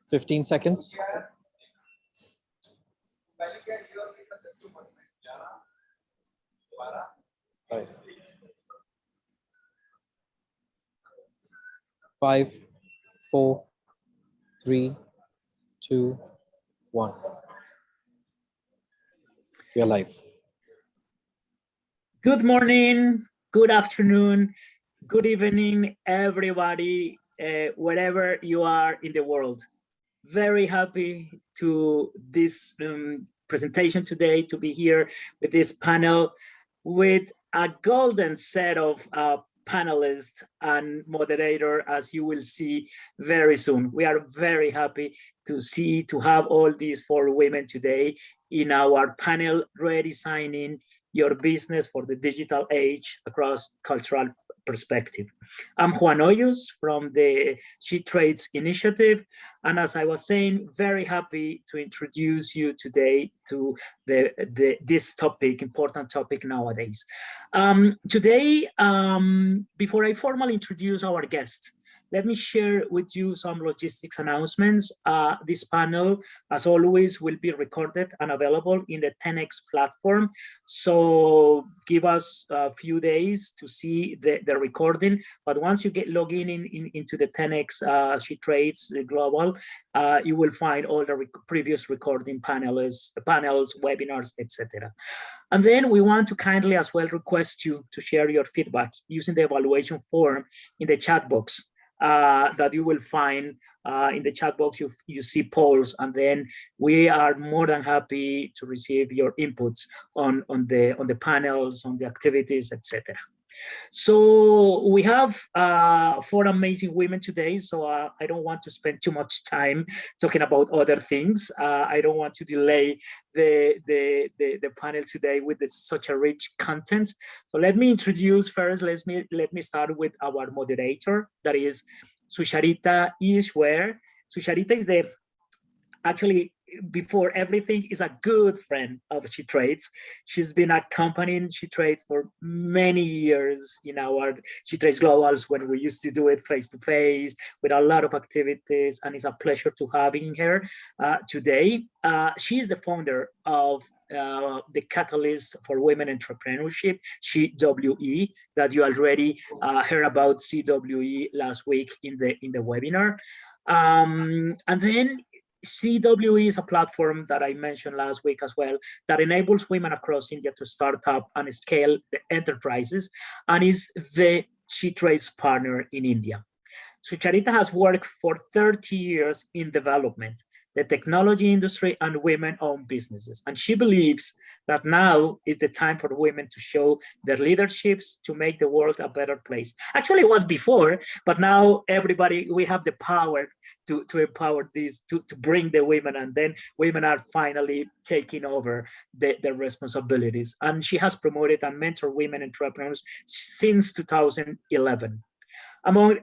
15 seconds. Right. 5, 4, 3, 2, 1. We are live. Good morning, good afternoon, good evening, everybody, wherever you are in the world. Very happy to this presentation today, to be here with this panel with a golden set of panelists and moderator, as you will see very soon. We are very happy to have all these 4 women today in our panel, Redesigning Your Business for the Digital Age Across Cultural Perspective. I'm Juan Hoyos from the SheTrades initiative, and as I was saying, very happy to introduce you today to this topic, important topic nowadays. Today, before I formally introduce our guest, let me share with you some logistics announcements. This panel, as always, will be recorded and available in the 10X platform. So give us a few days to see the recording. But once you get logged into the 10X SheTrades Global, you will find all the previous recording panels, webinars, etc. And then we want to kindly as well request you to share your feedback using the evaluation form in the chat box. That you will find in the chat box. You see polls, and then we are more than happy to receive your inputs on the panels, on the activities, etc. So we have 4 amazing women today, so I don't want to spend too much time talking about other things. I don't want to delay the panel today with such a rich content. So let me introduce first, let me start with our moderator, that is Sucharita Ishwar. Sucharita is actually, before everything, is a good friend of SheTrades. She's been accompanying SheTrades for many years in our SheTrades Globals when we used to do it face-to-face with a lot of activities, and it's a pleasure to having her today. She is the founder of the Catalyst for Women Entrepreneurship, CWE, that you already heard about CWE last week in the webinar. And then CWE is a platform that I mentioned last week as well that enables women across India to start up and scale the enterprises, and is the SheTrades partner in India. Sucharita has worked for 30 years in development, the technology industry, and women-owned businesses. And she believes that now is the time for women to show their leaderships to make the world a better place. Actually, it was before, but now we have the power to empower these, to bring the women, and then women are finally taking over the responsibilities. And she has promoted and mentored women entrepreneurs since 2011. Among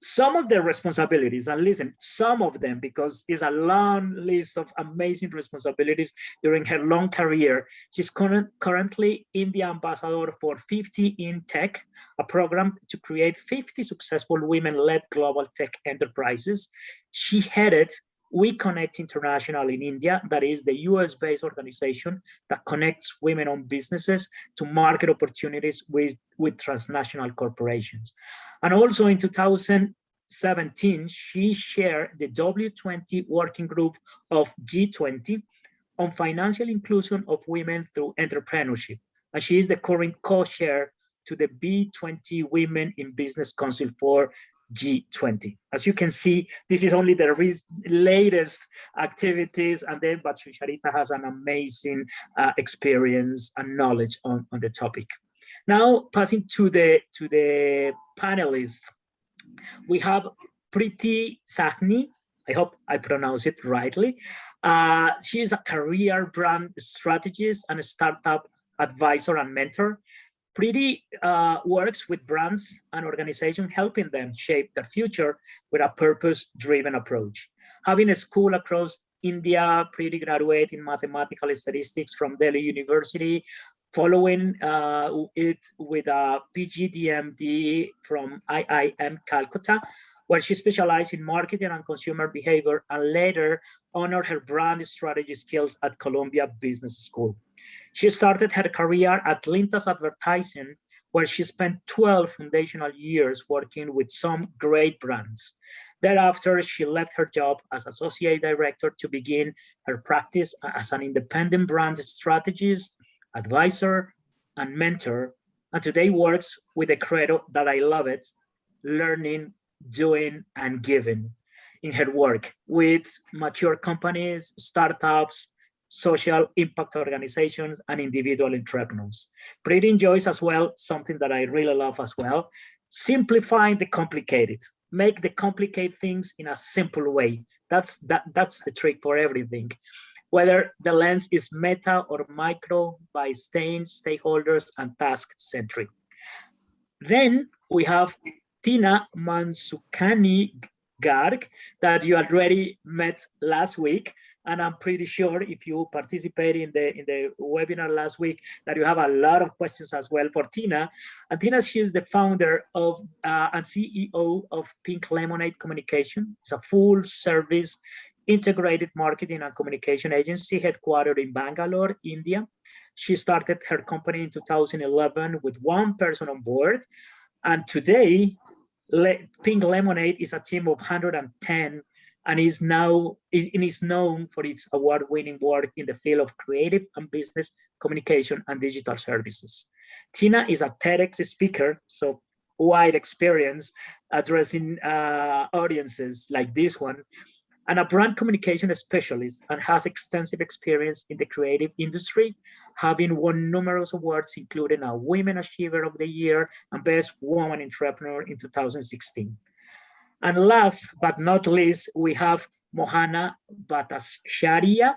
some of the responsibilities, and listen, some of them, because it's a long list of amazing responsibilities during her long career. She's currently India ambassador for 50 in Tech, a program to create 50 successful women-led global tech enterprises. She headed We Connect International in India, that is the US-based organization that connects women-owned businesses to market opportunities with transnational corporations. And also in 2017, she chaired the W20 working group of G20 on financial inclusion of women through entrepreneurship. And she is the current co-chair to the B20 Women in Business Council for G20. As you can see, this is only the latest activities, and then, but Sucharita has an amazing experience and knowledge on the topic. Now, passing to the panelists, we have Preeti Sahni. I hope I pronounce it rightly. She is a career brand strategist and a startup advisor and mentor. Preeti works with brands and organizations, helping them shape their future with a purpose-driven approach. Having a school across India, Preeti graduated in mathematical statistics from Delhi University, following it with a PGDMD from IIM Calcutta, where she specialized in marketing and consumer behavior, and later honored her brand strategy skills at Columbia Business School. She started her career at Lintas Advertising, where she spent 12 foundational years working with some great brands. Thereafter, she left her job as associate director to begin her practice as an independent brand strategist, advisor, and mentor, and today works with a credo that I love it: learning, doing, and giving in her work with mature companies, startups, social impact organizations, and individual entrepreneurs. Pretty enjoys as well something that I really love as well: simplifying the complicated. Make the complicated things in a simple way. That's the trick for everything. Whether the lens is meta or micro, by staying stakeholders and task centric. Then we have Tina Mansukani Garg, that you already met last week. And I'm pretty sure if you participated in the webinar last week that you have a lot of questions as well for Tina. And Tina, she is the founder of and CEO of Pink Lemonade Communication. It's a full service integrated marketing and communication agency headquartered in Bangalore, India. She started her company in 2011 with one person on board. And today, Pink Lemonade is a team of 110 and is known for its award-winning work in the field of creative and business communication and digital services. Tina is a TEDx speaker, so wide experience addressing audiences like this one, and a brand communication specialist, and has extensive experience in the creative industry, having won numerous awards, including a Women Achiever of the Year and Best Woman Entrepreneur in 2016. And last but not least, we have Mohana Bhattacharya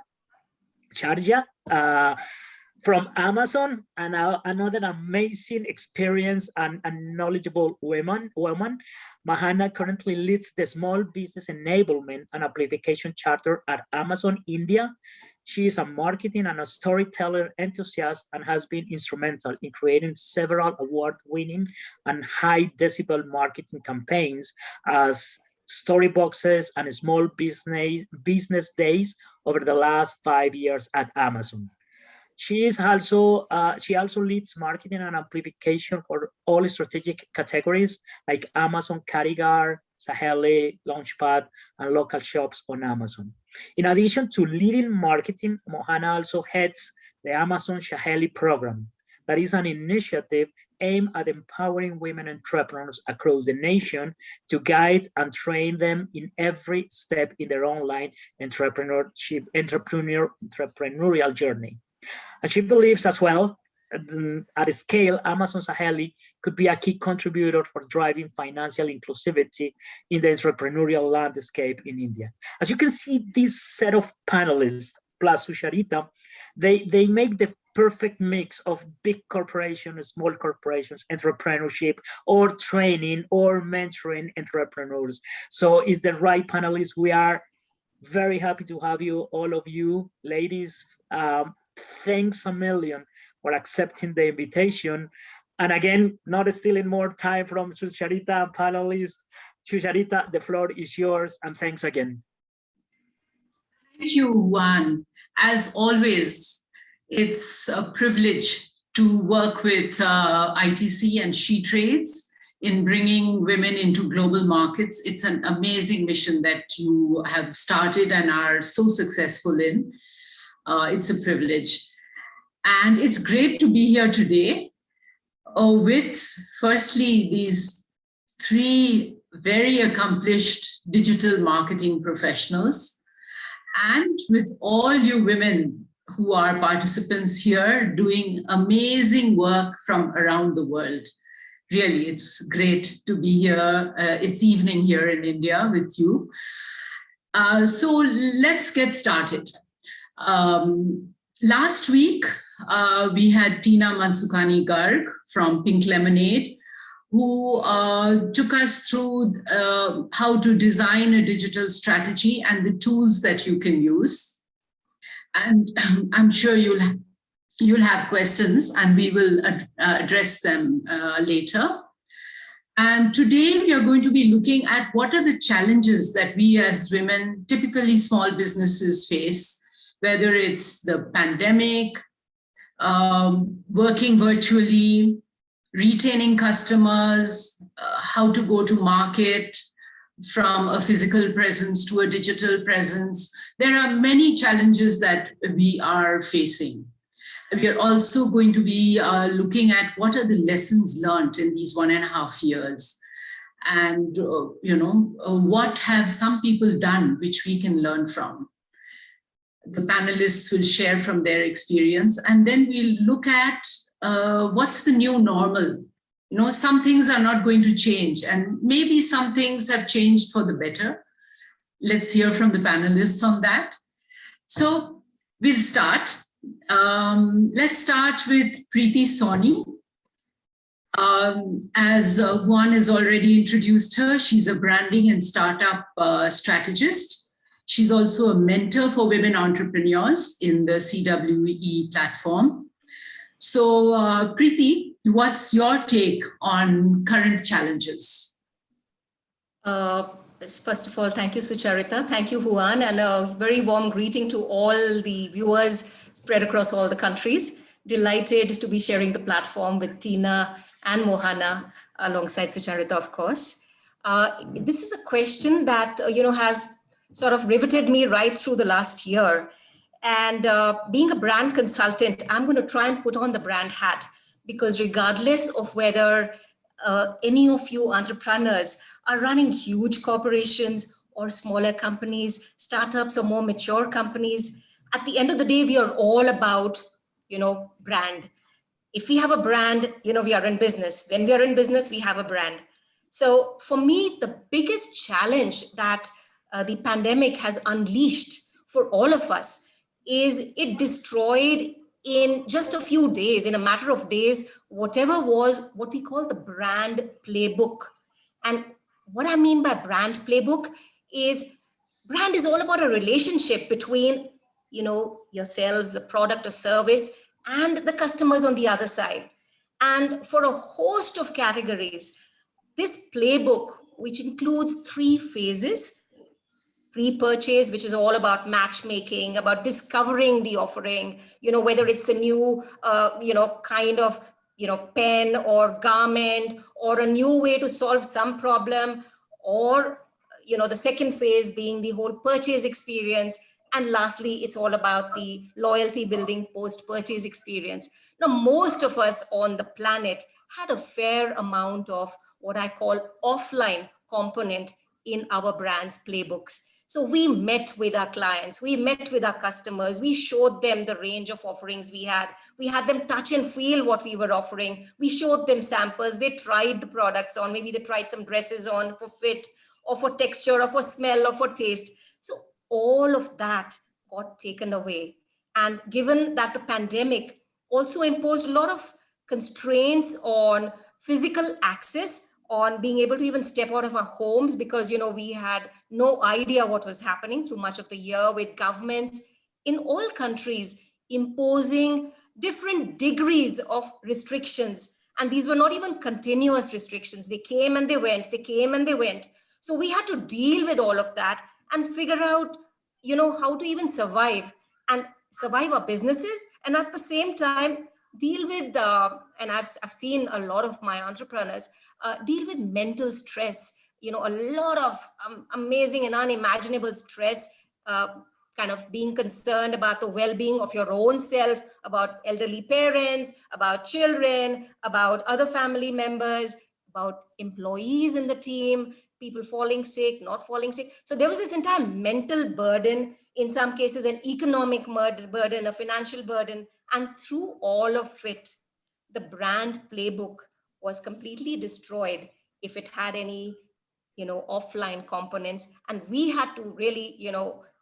from Amazon, and another amazing experience and knowledgeable woman. Mohana currently leads the Small Business Enablement and Amplification Charter at Amazon India. She is a marketing and a storyteller enthusiast and has been instrumental in creating several award-winning and high-decibel marketing campaigns as story boxes and small business days over the last 5 years at Amazon. She also leads marketing and amplification for all strategic categories like Amazon Karigar, Saheli, Launchpad, and local shops on Amazon. In addition to leading marketing, Mohana also heads the Amazon Saheli program. That is an initiative aimed at empowering women entrepreneurs across the nation to guide and train them in every step in their online entrepreneurial journey. And she believes as well, at a scale, Amazon Saheli could be a key contributor for driving financial inclusivity in the entrepreneurial landscape in India. As you can see, this set of panelists, plus Susharita, they make the perfect mix of big corporations, small corporations, entrepreneurship, or training or mentoring entrepreneurs. So it's the right panelists. We are very happy to have you, all of you, ladies. Thanks a million for accepting the invitation. And again, not stealing more time from Susharita and panelists. Susharita, the floor is yours, and thanks again. Thank you, Juan. As always, it's a privilege to work with ITC and SheTrades in bringing women into global markets. It's an amazing mission that you have started and are so successful in. It's a privilege. And it's great to be here today with, firstly, these three very accomplished digital marketing professionals, and with all you women who are participants here doing amazing work from around the world. Really, it's great to be here. It's evening here in India with you. So let's get started. Last week, we had Tina Mansukani Garg from Pink Lemonade, who took us through how to design a digital strategy and the tools that you can use. And I'm sure you'll have questions, and we will address them later. And today we are going to be looking at what are the challenges that we as women, typically small businesses, face, whether it's the pandemic, working virtually, retaining customers, how to go to market from a physical presence to a digital presence. There are many challenges that we are facing. We are also going to be looking at what are the lessons learned in these 1.5 years, and what have some people done which we can learn from. The panelists will share from their experience, and then we'll look at what's the new normal. Some things are not going to change, and maybe some things have changed for the better. Let's hear from the panelists on that. So we'll start. Let's start with Preeti Soni. As Juan has already introduced her, she's a branding and startup strategist. She's also a mentor for women entrepreneurs in the CWE platform. So Preeti, what's your take on current challenges? First of all, thank you, Sucharita. Thank you, Juan, and a very warm greeting to all the viewers spread across all the countries. Delighted to be sharing the platform with Tina and Mohana alongside Sucharita, of course. This is a question that has sort of riveted me right through the last year. And being a brand consultant, I'm going to try and put on the brand hat, because regardless of whether any of you entrepreneurs are running huge corporations or smaller companies, startups or more mature companies, at the end of the day, we are all about, brand. If we have a brand, we are in business. When we are in business, we have a brand. So for me, the biggest challenge that the pandemic has unleashed for all of us is it destroyed in just a few days, in a matter of days, whatever was what we call the brand playbook. And what I mean by brand playbook is brand is all about a relationship between, yourselves, the product or service, and the customers on the other side. And for a host of categories, this playbook, which includes 3 phases: pre-purchase, which is all about matchmaking, about discovering the offering, whether it's a new, kind of, pen or garment, or a new way to solve some problem, or, the second phase being the whole purchase experience. And lastly, it's all about the loyalty building post-purchase experience. Now, most of us on the planet had a fair amount of what I call offline component in our brand's playbooks. So we met with our clients, we met with our customers, we showed them the range of offerings we had. We had them touch and feel what we were offering. We showed them samples, they tried the products on, maybe they tried some dresses on for fit, or for texture, or for smell, or for taste. So all of that got taken away. And given that the pandemic also imposed a lot of constraints on physical access, on being able to even step out of our homes, because we had no idea what was happening through much of the year, with governments in all countries imposing different degrees of restrictions. And these were not even continuous restrictions. They came and they went, they came and they went. So we had to deal with all of that and figure out, how to even survive our businesses, and at the same time deal with, and I've seen a lot of my entrepreneurs deal with mental stress, a lot of amazing and unimaginable stress, kind of being concerned about the well-being of your own self, about elderly parents, about children, about other family members, about employees in the team, people falling sick, not falling sick. So there was this entire mental burden, in some cases an economic burden, a financial burden. And through all of it, the brand playbook was completely destroyed if it had any, offline components. And we had to really,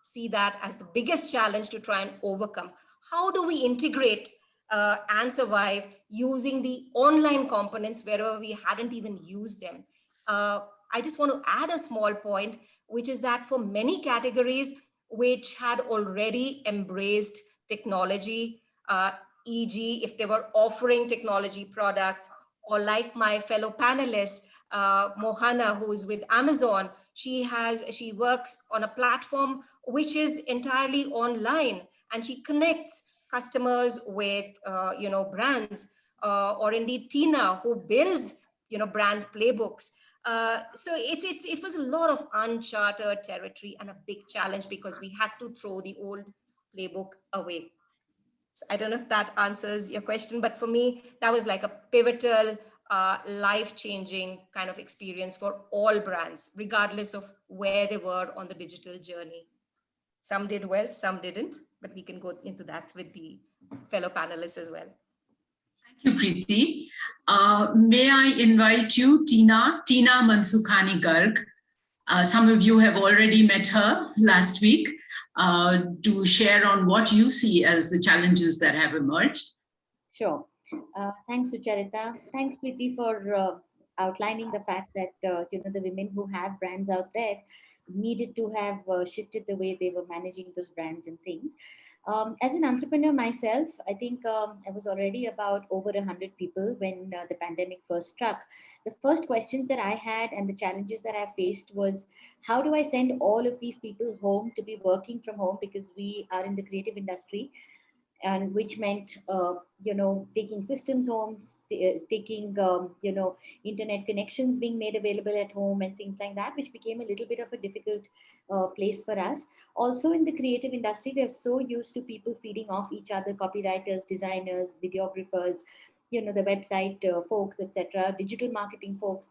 see that as the biggest challenge to try and overcome. How do we integrate and survive using the online components wherever we hadn't even used them? I just want to add a small point, which is that for many categories which had already embraced technology, e.g., if they were offering technology products, or like my fellow panelists, Mohana, who is with Amazon, she works on a platform which is entirely online, and she connects customers with brands, or indeed Tina, who builds brand playbooks. So it was a lot of uncharted territory and a big challenge because we had to throw the old playbook away. So I don't know if that answers your question, but for me, that was like a pivotal, life-changing kind of experience for all brands, regardless of where they were on the digital journey. Some did well, some didn't, but we can go into that with the fellow panelists as well. Thank you, Preeti. May I invite you, Tina Mansukhani Garg. Some of you have already met her last week, to share on what you see as the challenges that have emerged. Sure. Thanks, Sucharita. Thanks, Preeti, for outlining the fact that the women who have brands out there needed to have shifted the way they were managing those brands and things. As an entrepreneur myself, I think I was already about over 100 people when the pandemic first struck. The first questions that I had and the challenges that I faced was, how do I send all of these people home to be working from home, because we are in the creative industry, and which meant taking systems home, taking internet connections being made available at home and things like that, which became a little bit of a difficult place for us. Also in the creative industry, they're so used to people feeding off each other, copywriters, designers, videographers, the website folks, etc., digital marketing folks.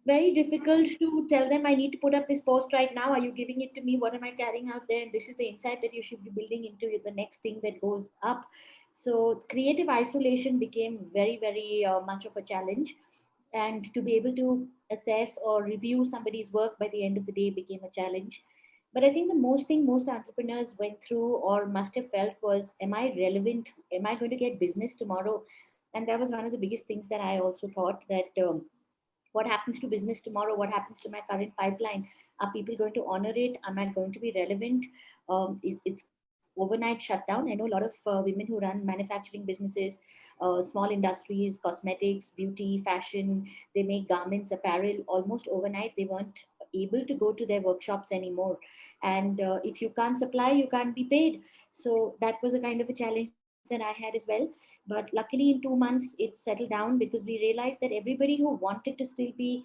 Very difficult to tell them, I need to put up this post right now. Are you giving it to me? What am I carrying out there? And this is the insight that you should be building into the next thing that goes up. So creative isolation became very, very much of a challenge. And to be able to assess or review somebody's work by the end of the day became a challenge. But I think the most thing most entrepreneurs went through or must have felt was, am I relevant? Am I going to get business tomorrow? And that was one of the biggest things that I also thought, that what happens to business tomorrow? What happens to my current pipeline? Are people going to honor it? Am I going to be relevant? It's overnight shutdown. I know a lot of women who run manufacturing businesses, small industries, cosmetics, beauty, fashion. They make garments, apparel. Almost overnight, they weren't able to go to their workshops anymore. And if you can't supply, you can't be paid. So that was a kind of a challenge that I had as well. But luckily in 2 months, it settled down, because we realized that everybody who wanted to still be,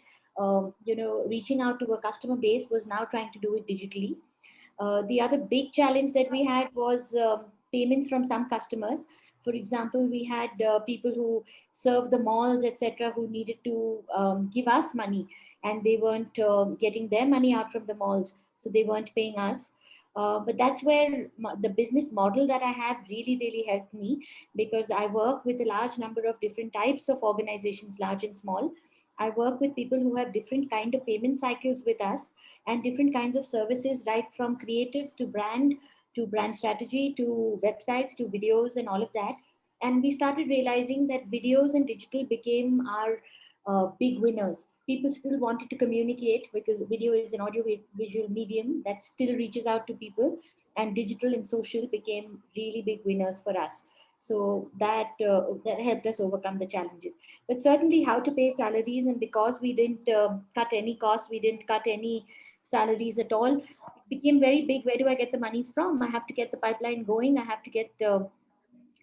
reaching out to a customer base was now trying to do it digitally. The other big challenge that we had was payments from some customers. For example, we had people who serve the malls, etc., who needed to give us money, and they weren't getting their money out from the malls, so they weren't paying us. But that's where the business model that I have really, really helped me, because I work with a large number of different types of organizations, large and small. I work with people who have different kind of payment cycles with us, and different kinds of services, right from creatives to brand strategy, to websites, to videos and all of that. And we started realizing that videos and digital became our big winners. People still wanted to communicate, because video is an audio visual medium that still reaches out to people, and digital and social became really big winners for us. So that helped us overcome the challenges. But certainly how to pay salaries, and because we didn't cut any costs, we didn't cut any salaries at all, it became very big. Where do I get the monies from? I have to get the pipeline going. I have to get the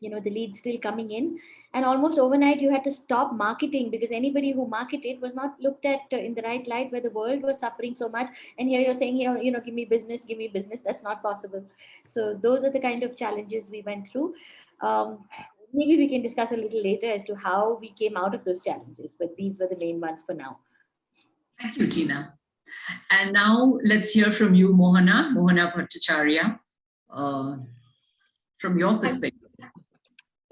leads still coming in. And almost overnight you had to stop marketing, because anybody who marketed was not looked at in the right light, where the world was suffering so much, and here you're saying, give me business. That's not possible. So those are the kind of challenges we went through. Maybe we can discuss a little later as to how we came out of those challenges, but these were the main ones for now. Thank you, Tina. And now let's hear from you, Mohana Bhattacharya, from your perspective.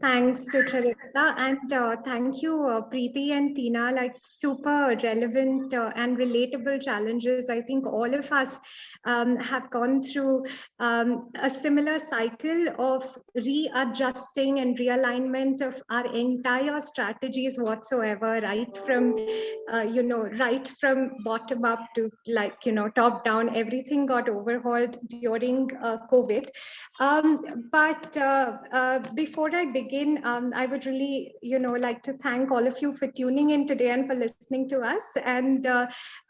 Thanks, Sucharita, and thank you, Preeti and Tina. Like, super relevant and relatable challenges. I think all of us have gone through a similar cycle of readjusting and realignment of our entire strategies whatsoever, right from bottom up to top down. Everything got overhauled during COVID. But before I begin, begin, I would really, like to thank all of you for tuning in today and for listening to us. And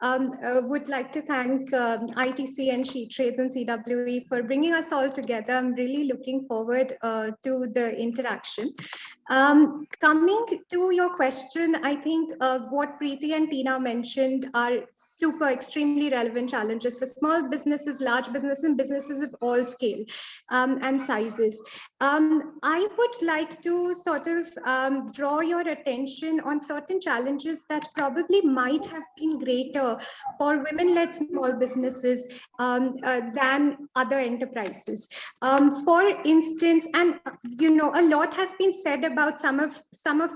would like to thank ITC and SheTrades and CWE for bringing us all together. I'm really looking forward to the interaction. Coming to your question, I think what Preeti and Tina mentioned are extremely relevant challenges for small businesses, large businesses, and businesses of all scale and sizes. I would like to sort of draw your attention on certain challenges that probably might have been greater for women-led small businesses than other enterprises. For instance, and a lot has been said about some of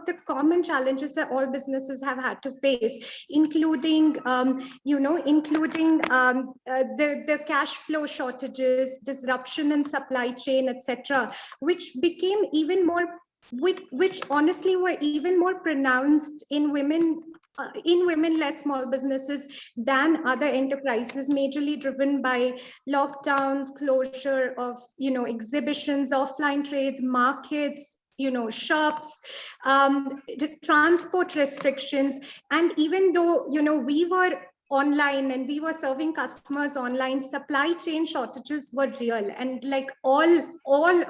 the common challenges that all businesses have had to face, including the cash flow shortages, disruption in supply chain, etc., which became even more, which honestly were even more pronounced in women-led small businesses than other enterprises, majorly driven by lockdowns, closure of exhibitions, offline trades, markets, shops, transport restrictions. And even though we were online and we were serving customers online, supply chain shortages were real, and like all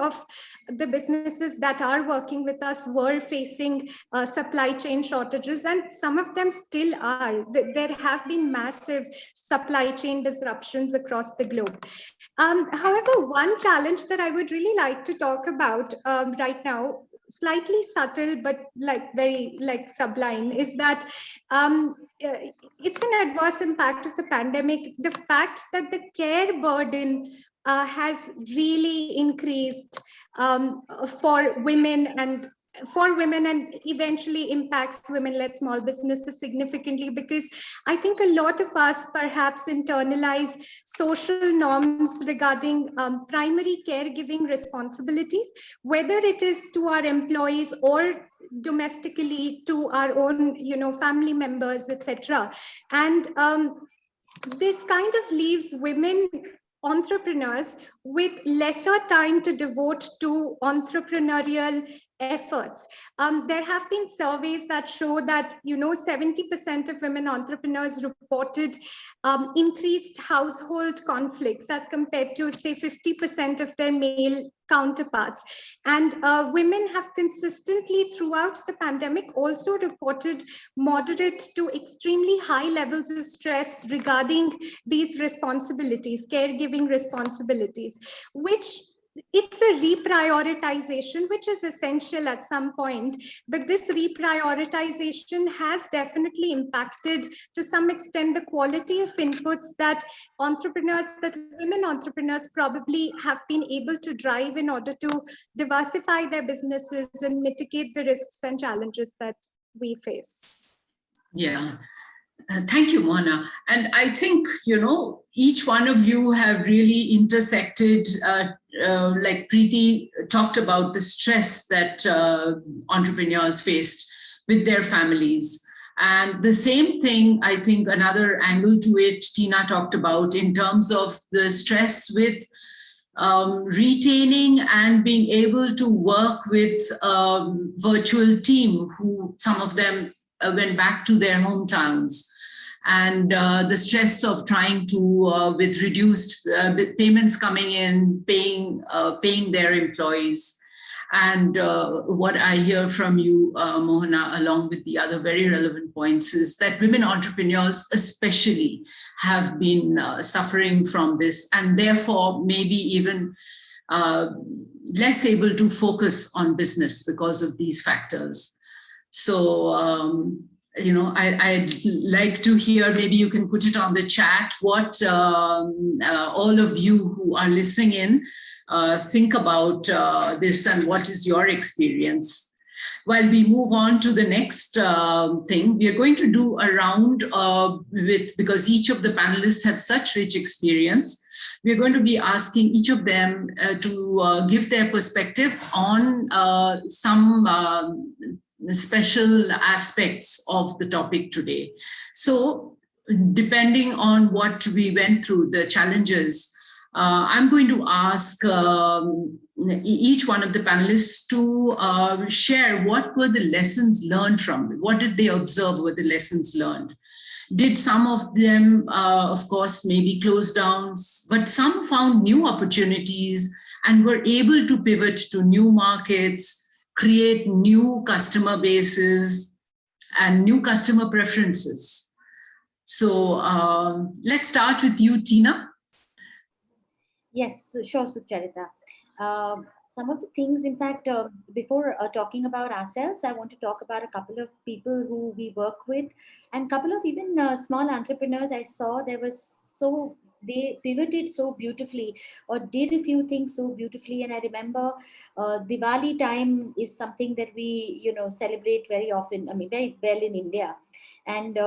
of the businesses that are working with us were facing supply chain shortages, and some of them still are. There have been massive supply chain disruptions across the globe. However, one challenge that I would really like to talk about right now, slightly subtle but very sublime, is that it's an adverse impact of the pandemic. The fact that the care burden has really increased for women and eventually impacts women-led small businesses significantly, because I think a lot of us perhaps internalize social norms regarding primary caregiving responsibilities, whether it is to our employees or domestically to our own family members, etc. And this kind of leaves women entrepreneurs with lesser time to devote to entrepreneurial efforts. There have been surveys that show that 70% of women entrepreneurs reported increased household conflicts as compared to, say, 50% of their male counterparts. And women have consistently throughout the pandemic also reported moderate to extremely high levels of stress regarding these responsibilities, caregiving responsibilities, which it's a reprioritization, which is essential at some point. But this reprioritization has definitely impacted to some extent the quality of inputs that women entrepreneurs probably have been able to drive in order to diversify their businesses and mitigate the risks and challenges that we face. Yeah. Thank you, Mona. And I think, each one of you have really intersected, like Preeti talked about the stress that entrepreneurs faced with their families. And the same thing, I think another angle to it, Tina talked about in terms of the stress with retaining and being able to work with a virtual team who some of them went back to their hometowns. And the stress of trying to, with reduced payments coming in, paying their employees. And what I hear from you, Mohana, along with the other very relevant points, is that women entrepreneurs especially have been suffering from this, and therefore maybe even less able to focus on business because of these factors. So, I'd like to hear, maybe you can put it on the chat, what all of you who are listening in think about this and what is your experience. While we move on to the next thing, we are going to do a round because each of the panelists have such rich experience, we're going to be asking each of them to give their perspective on some special aspects of the topic today. So depending on what we went through, the challenges, I'm going to ask each one of the panelists to share what were the lessons learned from it. What did they observe were the lessons learned? Did some of them, of course, maybe close down, but some found new opportunities and were able to pivot to new markets, create new customer bases and new customer preferences. So let's start with you, Tina. Yes, sure, Sucharita. Some of the things, in fact, before talking about ourselves, I want to talk about a couple of people who we work with and a couple of even small entrepreneurs I saw. They pivoted so beautifully or did a few things so beautifully. And I remember Diwali time is something that we, celebrate very often. I mean, very well in India. And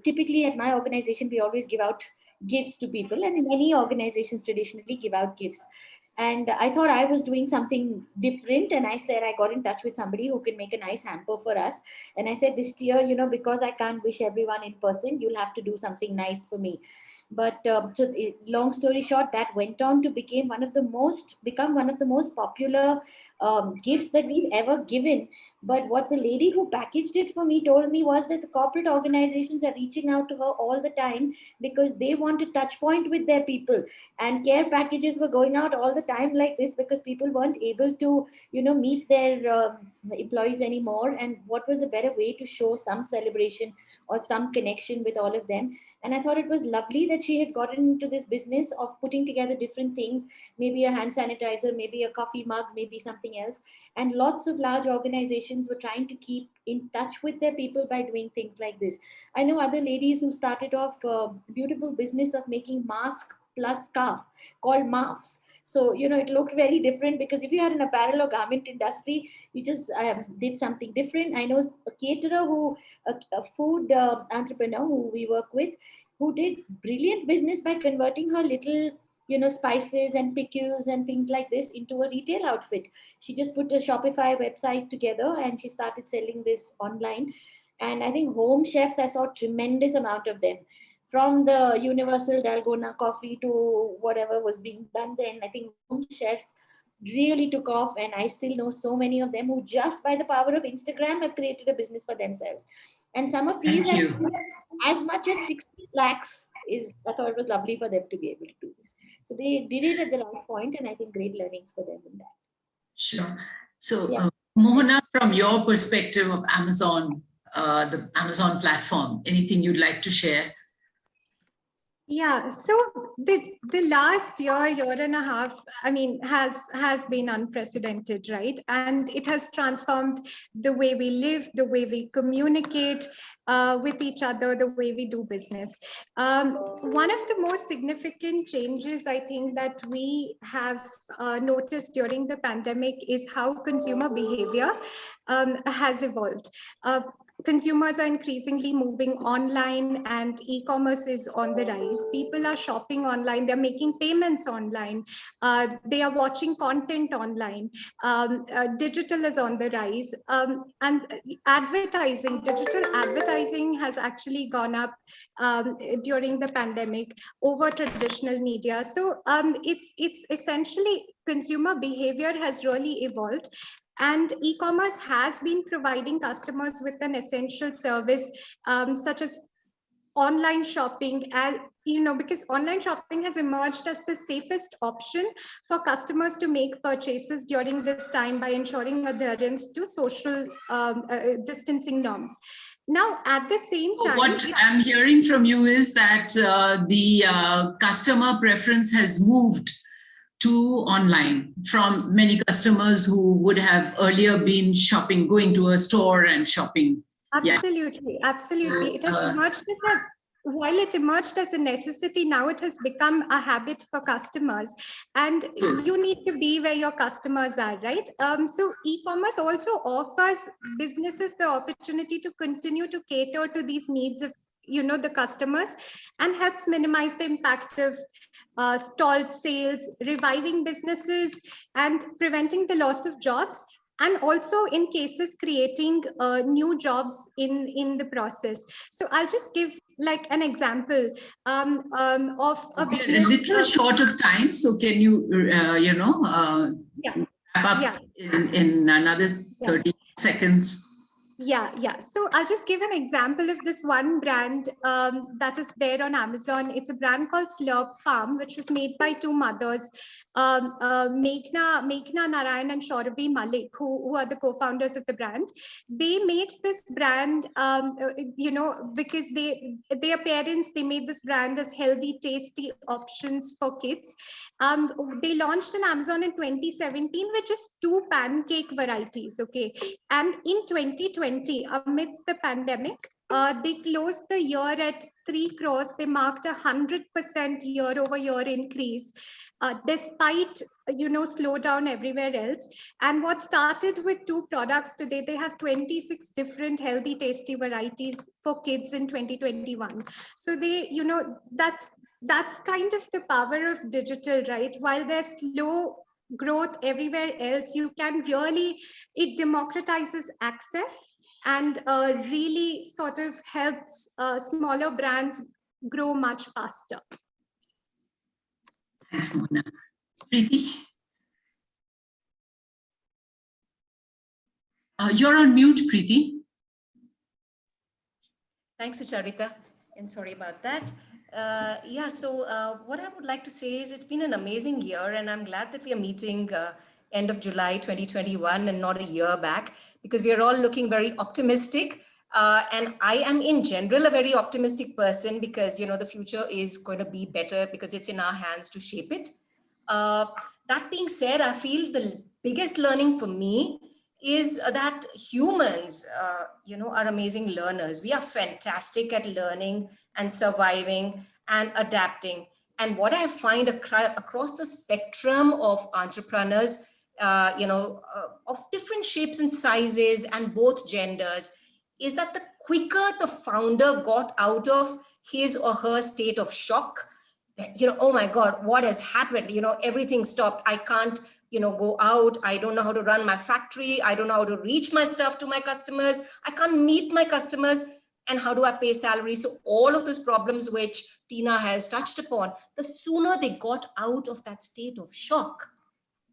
typically at my organization, we always give out gifts to people, and many organizations traditionally give out gifts. And I thought I was doing something different, and I said I got in touch with somebody who can make a nice hamper for us. And I said, this year, because I can't wish everyone in person, you'll have to do something nice for me. But long story short, that went on to become one of the most popular gifts that we've ever given. But what the lady who packaged it for me told me was that the corporate organizations are reaching out to her all the time because they want a touch point with their people, and care packages were going out all the time like this because people weren't able to meet their employees anymore. And what was a better way to show some celebration or some connection with all of them? And I thought it was lovely that she had gotten into this business of putting together different things, maybe a hand sanitizer, maybe a coffee mug, maybe something else. And lots of large organizations were trying to keep in touch with their people by doing things like this. I know other ladies who started off a beautiful business of making mask plus scarf called MAFs. So, it looked very different because if you had an apparel or garment industry, you just did something different. I know a caterer a food entrepreneur who we work with, who did brilliant business by converting her little, spices and pickles and things like this into a retail outfit. She just put a Shopify website together and she started selling this online. And I think home chefs, I saw tremendous amount of them, from the universal Dalgona coffee to whatever was being done then. I think home chefs really took off, and I still know so many of them who just by the power of Instagram have created a business for themselves. And some of these Thank have you. as much as 60 lakhs. I thought it was lovely for them to be able to do this. So they did it at the right point, and I think great learnings for them in that. Sure. So, Yeah. Mohana, from your perspective of Amazon, the Amazon platform, anything you'd like to share? Yeah, so the last year and a half, I mean, has been unprecedented, right? And it has transformed the way we live, the way we communicate with each other, the way we do business. One of the most significant changes I think that we have noticed during the pandemic is how consumer behavior has evolved. Consumers are increasingly moving online, and e-commerce is on the rise. People are shopping online, they're making payments online, they are watching content online. Digital is on the rise, and digital advertising has actually gone up during the pandemic over traditional media. So it's essentially consumer behavior has really evolved. And e-commerce has been providing customers with an essential service, such as online shopping, and because online shopping has emerged as the safest option for customers to make purchases during this time by ensuring adherence to social distancing norms. Now, at the same time, what I'm hearing from you is that the customer preference has moved to online from many customers who would have earlier been shopping, going to a store and shopping. Absolutely, absolutely. It has emerged while it emerged as a necessity, now it has become a habit for customers. And you need to be where your customers are, right? So e-commerce also offers businesses the opportunity to continue to cater to these needs of the customers, and helps minimize the impact of stalled sales, reviving businesses, and preventing the loss of jobs, and also in cases creating new jobs in the process. So I'll just give like an example of a We are a business. little short of time, so can you, Yeah. wrap up Yeah. in another 30 seconds? Yeah. So I'll just give an example of this one brand that is there on Amazon. It's a brand called Slurp Farm, which was made by two mothers, Meghna Narayan and Shauravi Malik, who are the co-founders of the brand. They made this brand, because their parents, they made this brand as healthy, tasty options for kids. They launched on Amazon in 2017 with just 2 pancake varieties, okay? And in 2020, amidst the pandemic, they closed the year at 3 crores. They marked 100% year-over-year increase, despite slowdown everywhere else. And what started with 2 products, today they have 26 different healthy, tasty varieties for kids in 2021. So they, that's kind of the power of digital, right? While there's slow growth everywhere else, you can really, it democratizes access and really sort of helps smaller brands grow much faster. Thanks, Mona. Preeti? You're on mute, Preeti. Thanks, Sucharita, and sorry about that. So what I would like to say is it's been an amazing year, and I'm glad that we are meeting end of July 2021 and not a year back, because we are all looking very optimistic. And I am in general a very optimistic person, because the future is going to be better because it's in our hands to shape it. That being said, I feel the biggest learning for me is that humans, are amazing learners. We are fantastic at learning and surviving and adapting. And what I find across the spectrum of entrepreneurs, of different shapes and sizes and both genders, is that the quicker the founder got out of his or her state of shock, oh my God, what has happened? Everything stopped. I can't, go out. I don't know how to run my factory. I don't know how to reach my stuff to my customers. I can't meet my customers. And how do I pay salary? So all of those problems which Tina has touched upon, the sooner they got out of that state of shock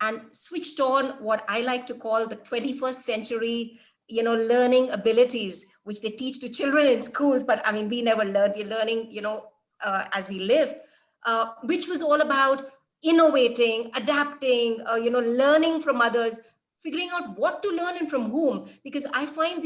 and switched on what I like to call the 21st century, learning abilities, which they teach to children in schools. But I mean, we never learned. We're learning, as we live. Which was all about innovating, adapting, learning from others, figuring out what to learn and from whom. Because I find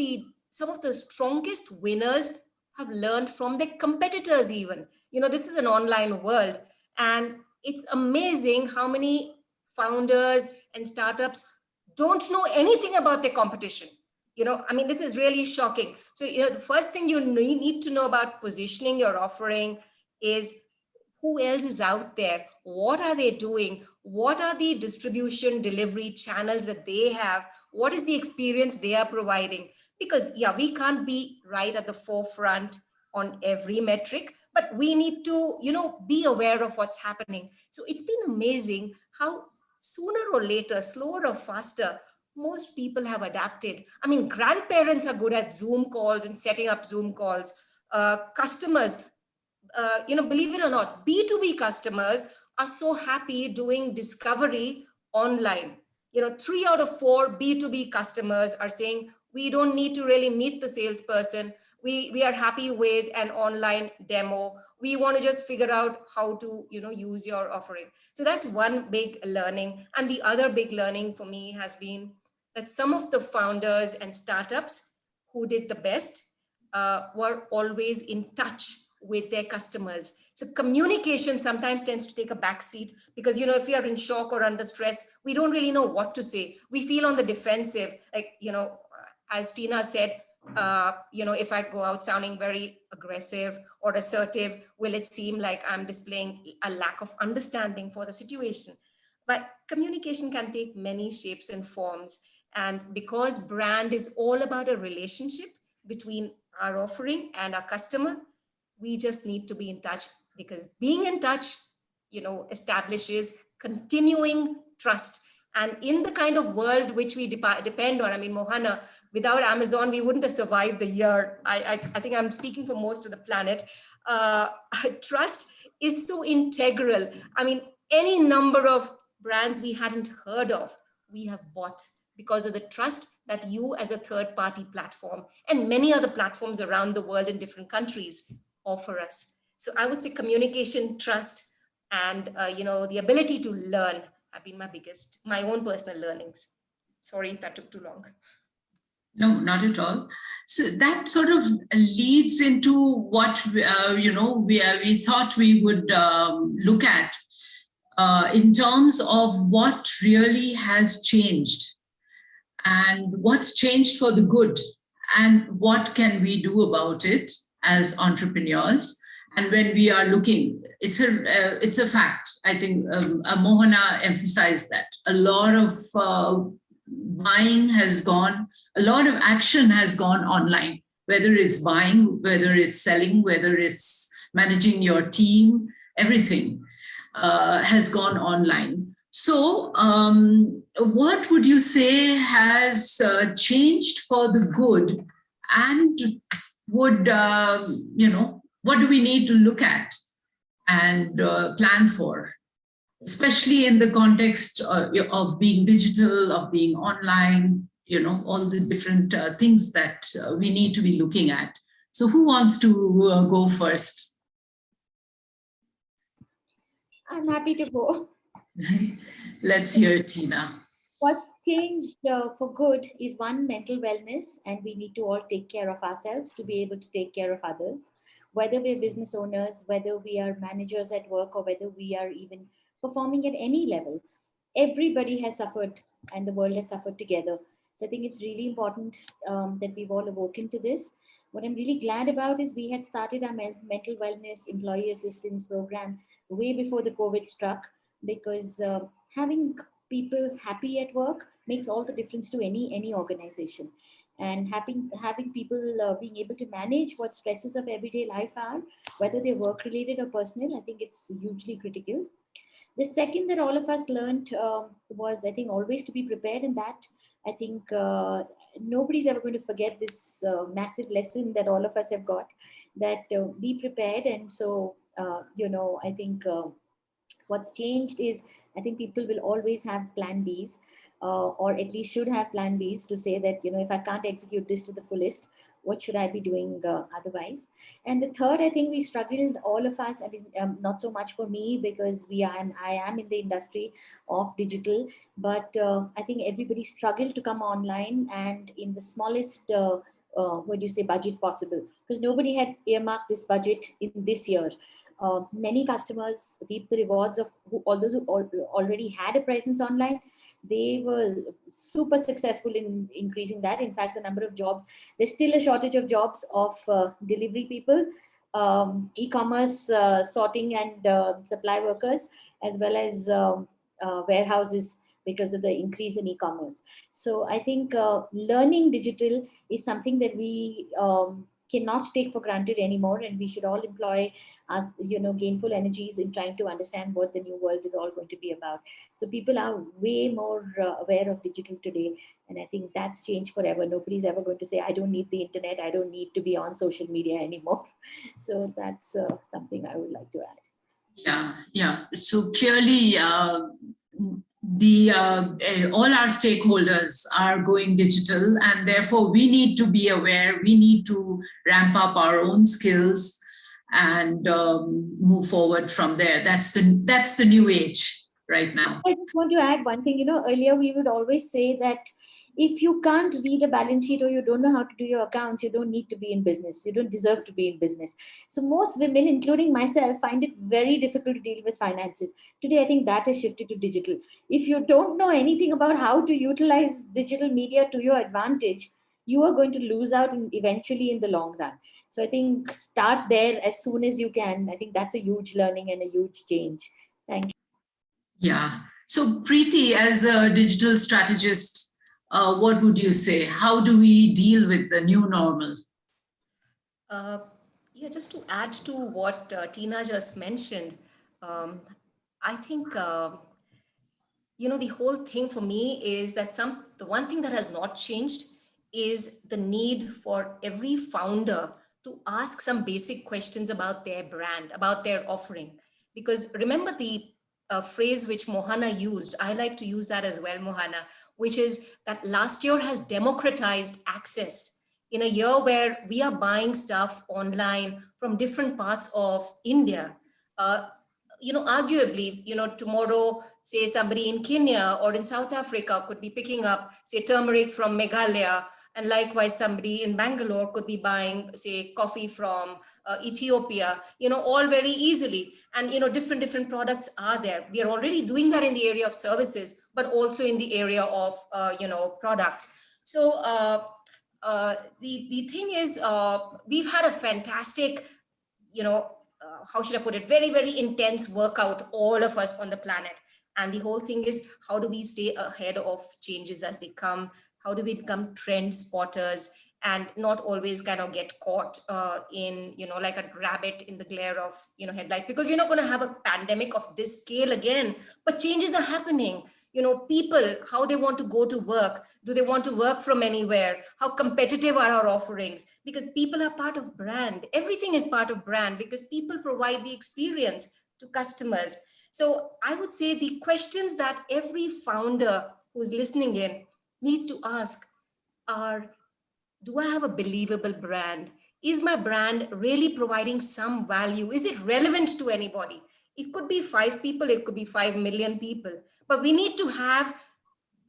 some of the strongest winners have learned from their competitors even. This is an online world, and it's amazing how many founders and startups don't know anything about their competition. This is really shocking. So, the first thing you need to know about positioning your offering is who else is out there? What are they doing? What are the distribution delivery channels that they have? What is the experience they are providing? Because we can't be right at the forefront on every metric, but we need to, be aware of what's happening. So it's been amazing how sooner or later, slower or faster, most people have adapted. I mean, grandparents are good at Zoom calls and setting up Zoom calls. Customers, believe it or not, B2B customers are so happy doing discovery online. 3 out of 4 B2B customers are saying, we don't need to really meet the salesperson. We are happy with an online demo. We want to just figure out how to, use your offering. So that's one big learning. And the other big learning for me has been that some of the founders and startups who did the best were always in touch with their customers. So communication sometimes tends to take a backseat because, if we are in shock or under stress, we don't really know what to say. We feel on the defensive, like, as Tina said, if I go out sounding very aggressive or assertive, will it seem like I'm displaying a lack of understanding for the situation? But communication can take many shapes and forms. And because brand is all about a relationship between our offering and our customer, we just need to be in touch, because being in touch, establishes continuing trust. And in the kind of world which we depend on, I mean, Mohana, without Amazon, we wouldn't have survived the year. I think I'm speaking for most of the planet. Trust is so integral. I mean, any number of brands we hadn't heard of, we have bought because of the trust that you as a third-party platform and many other platforms around the world in different countries offer us. So I would say communication, trust, and the ability to learn have been my own personal learnings. Sorry if that took too long. No, not at all. So that sort of leads into what we thought we would look at in terms of what really has changed and what's changed for the good and what can we do about it as entrepreneurs. And when we are looking, it's a fact. I think Mohana emphasized that a lot of buying has gone, a lot of action has gone online, whether it's buying, whether it's selling, whether it's managing your team, everything has gone online. So what would you say has changed for the good, and would, what do we need to look at and plan for, especially in the context of being digital, of being online, all the different things that we need to be looking at. So who wants to go first? I'm happy to go. Let's hear Tina. What's changed for good is one, mental wellness, and we need to all take care of ourselves to be able to take care of others. Whether we're business owners, whether we are managers at work, or whether we are even performing at any level, everybody has suffered and the world has suffered together. So I think it's really important that we've all awoken to this. What I'm really glad about is we had started our mental wellness employee assistance program way before the COVID struck, because having people happy at work makes all the difference to any organization. And having people being able to manage what stresses of everyday life are, whether they're work related or personal, I think it's hugely critical. The second that all of us learned was, I think, always to be prepared. And that, I think, nobody's ever going to forget this massive lesson that all of us have got, that be prepared. And so, I think what's changed is, I think people will always have plan Bs, or at least should have plan Bs, to say that, if I can't execute this to the fullest, what should I be doing otherwise? And the third, I think we struggled, all of us, I mean, not so much for me, because I am in the industry of digital, but I think everybody struggled to come online and in the smallest, budget possible, because nobody had earmarked this budget in this year. Many customers reap the rewards of all those who already had a presence online. They were super successful in increasing that. In fact, the number of jobs, there's still a shortage of jobs of delivery people, e-commerce sorting and supply workers, as well as warehouses, because of the increase in e-commerce. So I think learning digital is something that we cannot take for granted anymore, and we should all employ gainful energies in trying to understand what the new world is all going to be about. So people are way more aware of digital today, and I think that's changed forever. Nobody's ever going to say, I don't need the internet, I don't need to be on social media anymore. So that's something I would like to add. Yeah. So clearly, all our stakeholders are going digital, and therefore we need to be aware. We need to ramp up our own skills and move forward from there. That's the new age right now. I just want to add one thing. Earlier we would always say that if you can't read a balance sheet or you don't know how to do your accounts, you don't need to be in business. You don't deserve to be in business. So most women, including myself, find it very difficult to deal with finances. Today, I think that has shifted to digital. If you don't know anything about how to utilize digital media to your advantage, you are going to lose out eventually in the long run. So I think start there as soon as you can. I think that's a huge learning and a huge change. Thank you. Yeah. So Preeti, as a digital strategist, what would you say? How do we deal with the new normal? Just to add to what Tina just mentioned, I think the whole thing for me is that the one thing that has not changed is the need for every founder to ask some basic questions about their brand, about their offering. Because remember the phrase which Mohana used, I like to use that as well, Mohana, which is that last year has democratized access. In a year where we are buying stuff online from different parts of India, arguably, tomorrow, say somebody in Kenya or in South Africa could be picking up, say, turmeric from Meghalaya, and likewise somebody in Bangalore could be buying, say, coffee from Ethiopia, all very easily. And, different products are there. We are already doing that in the area of services, but also in the area of, products. So the thing is, we've had a fantastic, how should I put it, very, very intense workout, all of us on the planet. And the whole thing is, how do we stay ahead of changes as they come? How do we become trend spotters and not always kind of get caught in, like a rabbit in the glare of, headlights? Because we're not going to have a pandemic of this scale again, but changes are happening. People, how they want to go to work. Do they want to work from anywhere? How competitive are our offerings? Because people are part of brand. Everything is part of brand because people provide the experience to customers. So I would say the questions that every founder who's listening in needs to ask are, do I have a believable brand? Is my brand really providing some value? Is it relevant to anybody? It could be 5 people, it could be 5 million people, but we need to have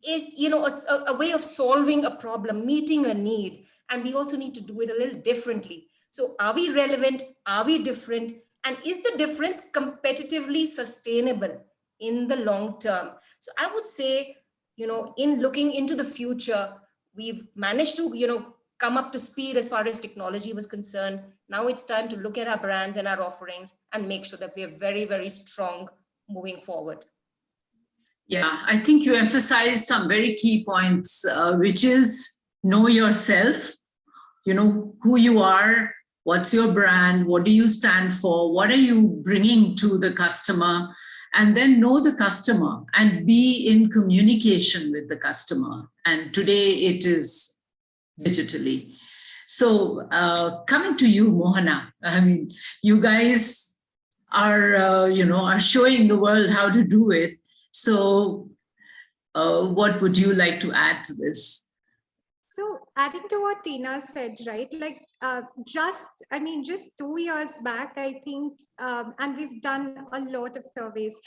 a way of solving a problem, meeting a need, and we also need to do it a little differently. So are we relevant? Are we different? And is the difference competitively sustainable in the long term? So I would say, in looking into the future, we've managed to, come up to speed as far as technology was concerned. Now it's time to look at our brands and our offerings and make sure that we are very, very strong moving forward. Yeah, I think you emphasized some very key points, which is know yourself, who you are, what's your brand, what do you stand for, what are you bringing to the customer, and then know the customer and be in communication with the customer. And today it is digitally. So coming to you, Mohana, I mean, you guys are, are showing the world how to do it. So what would you like to add to this? So adding to what Tina said, right, like just 2 years back, I think, and we've done a lot of surveys.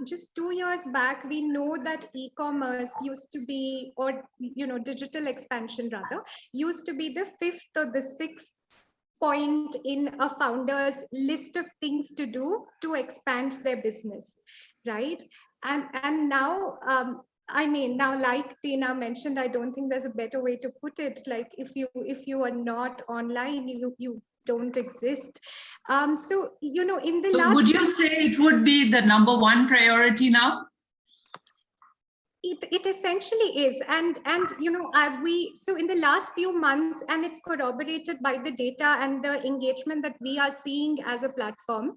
Just 2 years back, we know that e-commerce used to be, or, digital expansion rather, used to be the 5th or the 6th point in a founder's list of things to do to expand their business, right? And now, now, like Tina mentioned, I don't think there's a better way to put it. Like if you are not online, you don't exist. So in the last, would you say it would be the #1 priority now? It essentially is, and so in the last few months, and it's corroborated by the data and the engagement that we are seeing as a platform.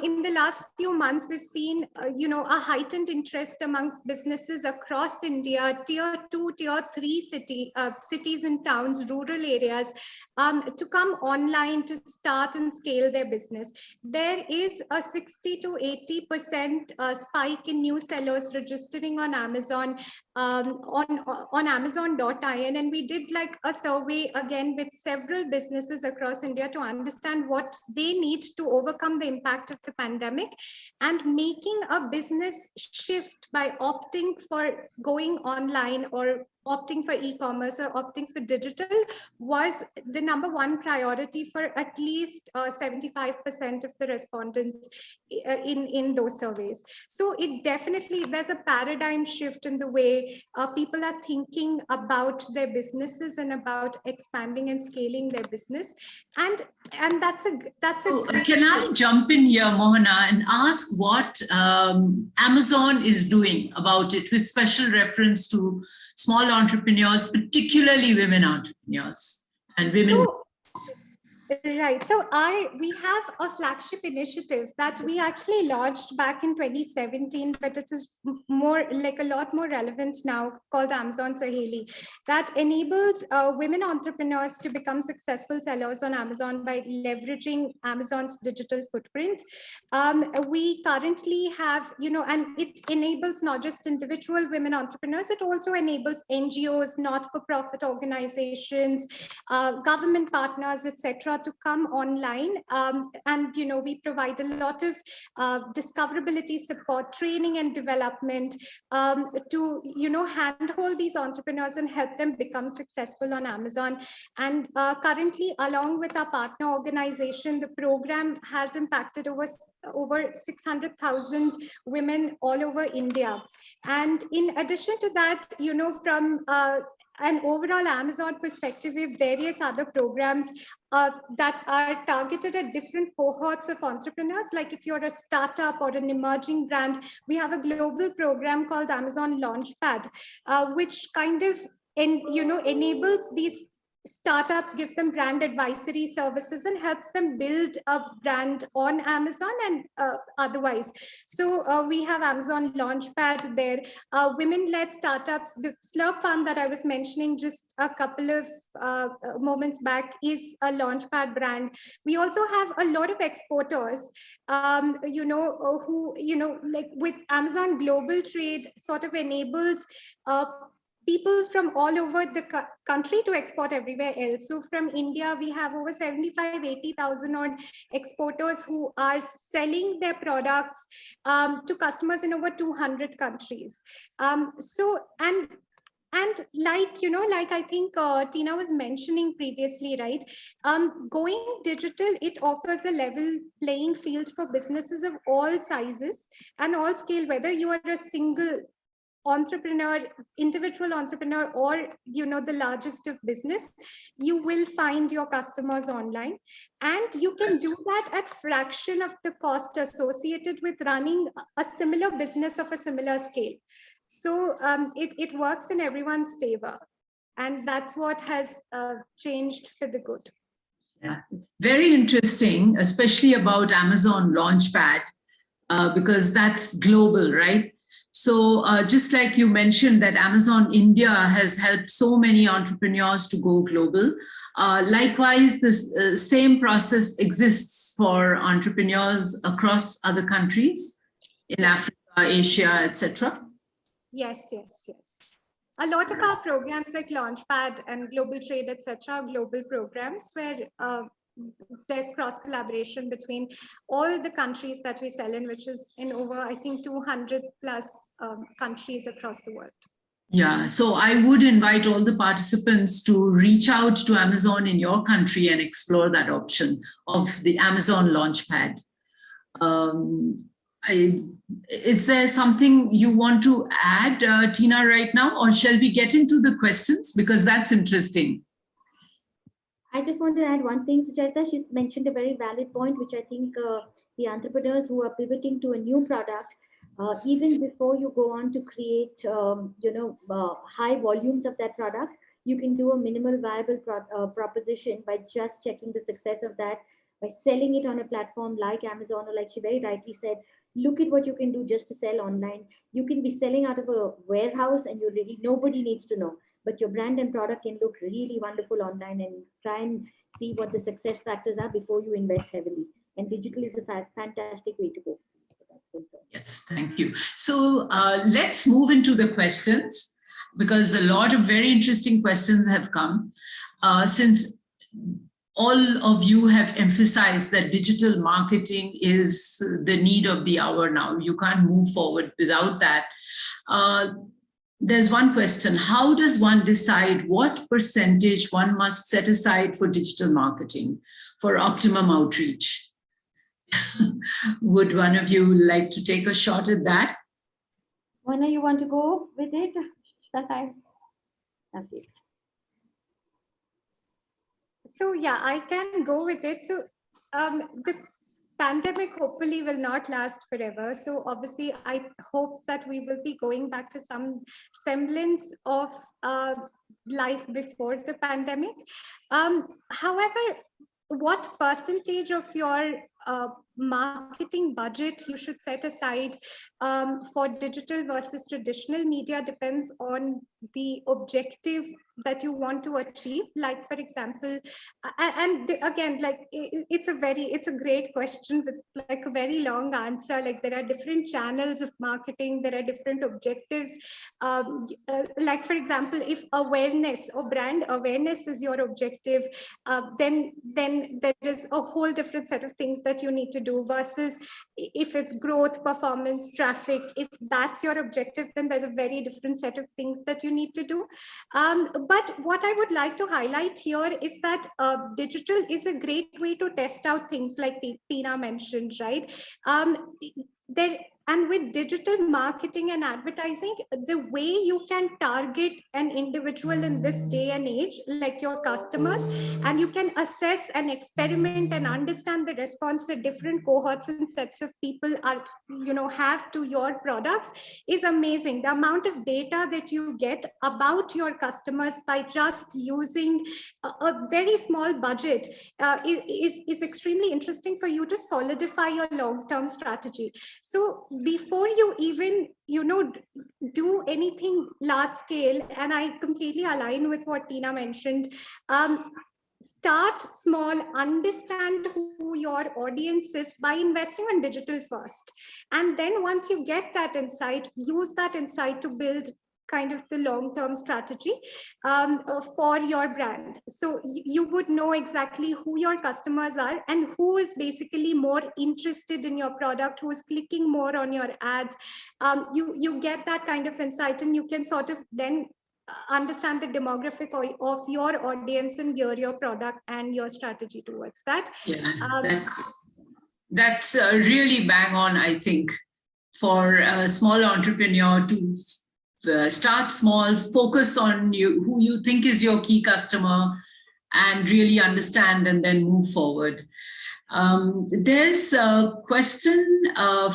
In the last few months, we've seen a heightened interest amongst businesses across India, tier 2, tier 3 cities and towns, rural areas, to come online to start and scale their business. There is a 60 to 80% spike in new sellers registering on Amazon, on Amazon.in, and we did like a survey again with several businesses across India to understand what they need to overcome the impact of the pandemic, and making a business shift by opting for going online or opting for e-commerce or opting for digital was the #1 priority for at least 75% of the respondents in those surveys. So it definitely, there's a paradigm shift in the way people are thinking about their businesses and about expanding and scaling their business. And that's a Can I jump in here, Mohana, and ask what Amazon is doing about it, with special reference to small entrepreneurs, particularly women entrepreneurs and women? Right. So we have a flagship initiative that we actually launched back in 2017, but it is more like a lot more relevant now, called Amazon Saheli, that enables women entrepreneurs to become successful sellers on Amazon by leveraging Amazon's digital footprint. We currently have, and it enables not just individual women entrepreneurs, it also enables NGOs, not-for-profit organizations, government partners, etc., to come online. And we provide a lot of discoverability support, training and development to handhold these entrepreneurs and help them become successful on Amazon. And currently, along with our partner organization, the program has impacted over 600,000 women all over India. And in addition to that, from an overall Amazon perspective, we have various other programs that are targeted at different cohorts of entrepreneurs. Like if you're a startup or an emerging brand, we have a global program called Amazon Launchpad, which kind of enables these startups, gives them brand advisory services and helps them build a brand on Amazon and otherwise. So we have Amazon Launchpad there. Women-led startups, the Slurp Farm that I was mentioning just a couple of moments back is a Launchpad brand. We also have a lot of exporters, who, like with Amazon Global Trade sort of enables people from all over the country to export everywhere else. So from India, we have over 80,000 odd exporters who are selling their products to customers in over 200 countries. And like I think Tina was mentioning previously, right? Going digital, it offers a level playing field for businesses of all sizes and all scale, whether you are a single entrepreneur, individual entrepreneur, or the largest of business, you will find your customers online, and you can do that at fraction of the cost associated with running a similar business of a similar scale. So it works in everyone's favor, and that's what has changed for the good. Yeah, very interesting, especially about Amazon Launchpad, because that's global, right? So just like you mentioned that Amazon India has helped so many entrepreneurs to go global, likewise, this same process exists for entrepreneurs across other countries in Africa, Asia, etc. Yes. A lot of our programs like Launchpad and Global Trade, etc., are global programs where there's cross collaboration between all the countries that we sell in, which is in over, I think, 200 plus countries across the world. Yeah, so I would invite all the participants to reach out to Amazon in your country and explore that option of the Amazon Launchpad. Is there something you want to add, Tina, right now, or shall we get into the questions? Because that's interesting. I just want to add one thing, Sucharita. She's mentioned a very valid point, which I think the entrepreneurs who are pivoting to a new product, even before you go on to create, high volumes of that product, you can do a minimal viable proposition by just checking the success of that, by selling it on a platform like Amazon, or like she very rightly said, look at what you can do just to sell online. You can be selling out of a warehouse and nobody needs to know, but your brand and product can look really wonderful online, and try and see what the success factors are before you invest heavily. And digital is a fantastic way to go. Yes, thank you. So let's move into the questions, because a lot of very interesting questions have come. Since all of you have emphasized that digital marketing is the need of the hour now. You can't move forward without that. There's one question: how does one decide what percentage one must set aside for digital marketing for optimum outreach? Would one of you like to take a shot at that? When you want to go with it? Okay. So yeah, I can go with it. So the pandemic hopefully will not last forever. So obviously, I hope that we will be going back to some semblance of life before the pandemic. However, what percentage of your marketing budget you should set aside for digital versus traditional media depends on the objective that you want to achieve. Like, for example, and again, like it's a great question with like a very long answer. Like, there are different channels of marketing, there are different objectives. Like, for example, if awareness or brand awareness is your objective, then there is a whole different set of things that you need to do, versus if it's growth, performance, traffic. If that's your objective, then there's a very different set of things that you need to do. But what I would like to highlight here is that digital is a great way to test out things, like Tina mentioned, right? And with digital marketing and advertising, the way you can target an individual in this day and age, like your customers, and you can assess and experiment and understand the response that different cohorts and sets of people are, have to your products, is amazing. The amount of data that you get about your customers by just using a very small budget is extremely interesting for you to solidify your long-term strategy. So before you even do anything large scale, and I completely align with what Tina mentioned, start small, understand who your audience is by investing on digital first, and then once you get that insight, use that insight to build kind of the long-term strategy for your brand. So you would know exactly who your customers are and who is basically more interested in your product, who is clicking more on your ads. You get that kind of insight, and you can sort of then understand the demographic of your audience and gear your product and your strategy towards that. Yeah, that's really bang on, I think, for a small entrepreneur to start small, focus on who you think is your key customer, and really understand and then move forward. There's a question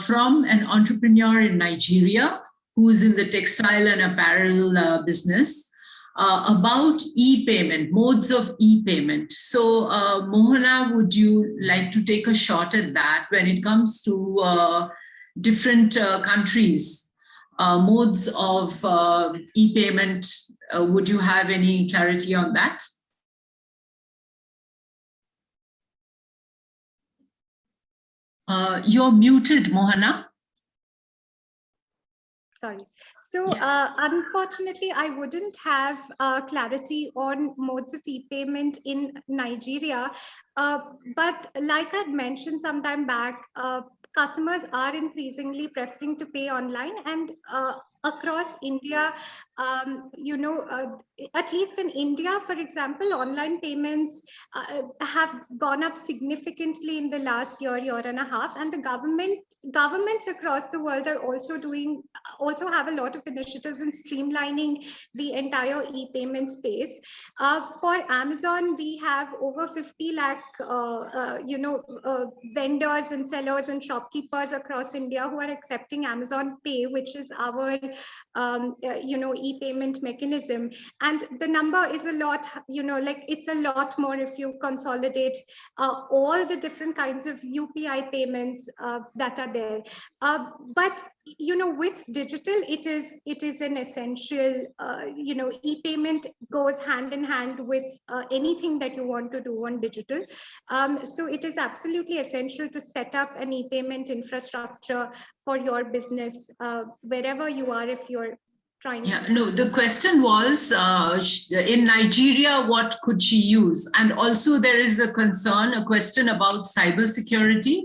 from an entrepreneur in Nigeria who's in the textile and apparel business about e-payment, modes of e-payment. So Mohana, would you like to take a shot at that when it comes to different countries? Modes of e-payment, would you have any clarity on that? You're muted, Mohana. Sorry. So yes. Unfortunately, I wouldn't have clarity on modes of e-payment in Nigeria. But like I'd mentioned some time back, customers are increasingly preferring to pay online, and across India, at least in India, for example, online payments have gone up significantly in the last year and a half, and the governments across the world are also have a lot of initiatives in streamlining the entire e-payment space. For Amazon, we have over 50 lakh, vendors and sellers and shopkeepers across India who are accepting Amazon Pay, which is our, e-payment mechanism. And the number is a lot, it's a lot more if you consolidate all the different kinds of UPI payments that are there. But with digital, it is an essential, e-payment goes hand in hand with anything that you want to do on digital. So it is absolutely essential to set up an e-payment infrastructure for your business wherever you are, if you're trying. Yeah, no, the question was in Nigeria, what could she use? And also there is a question about cybersecurity.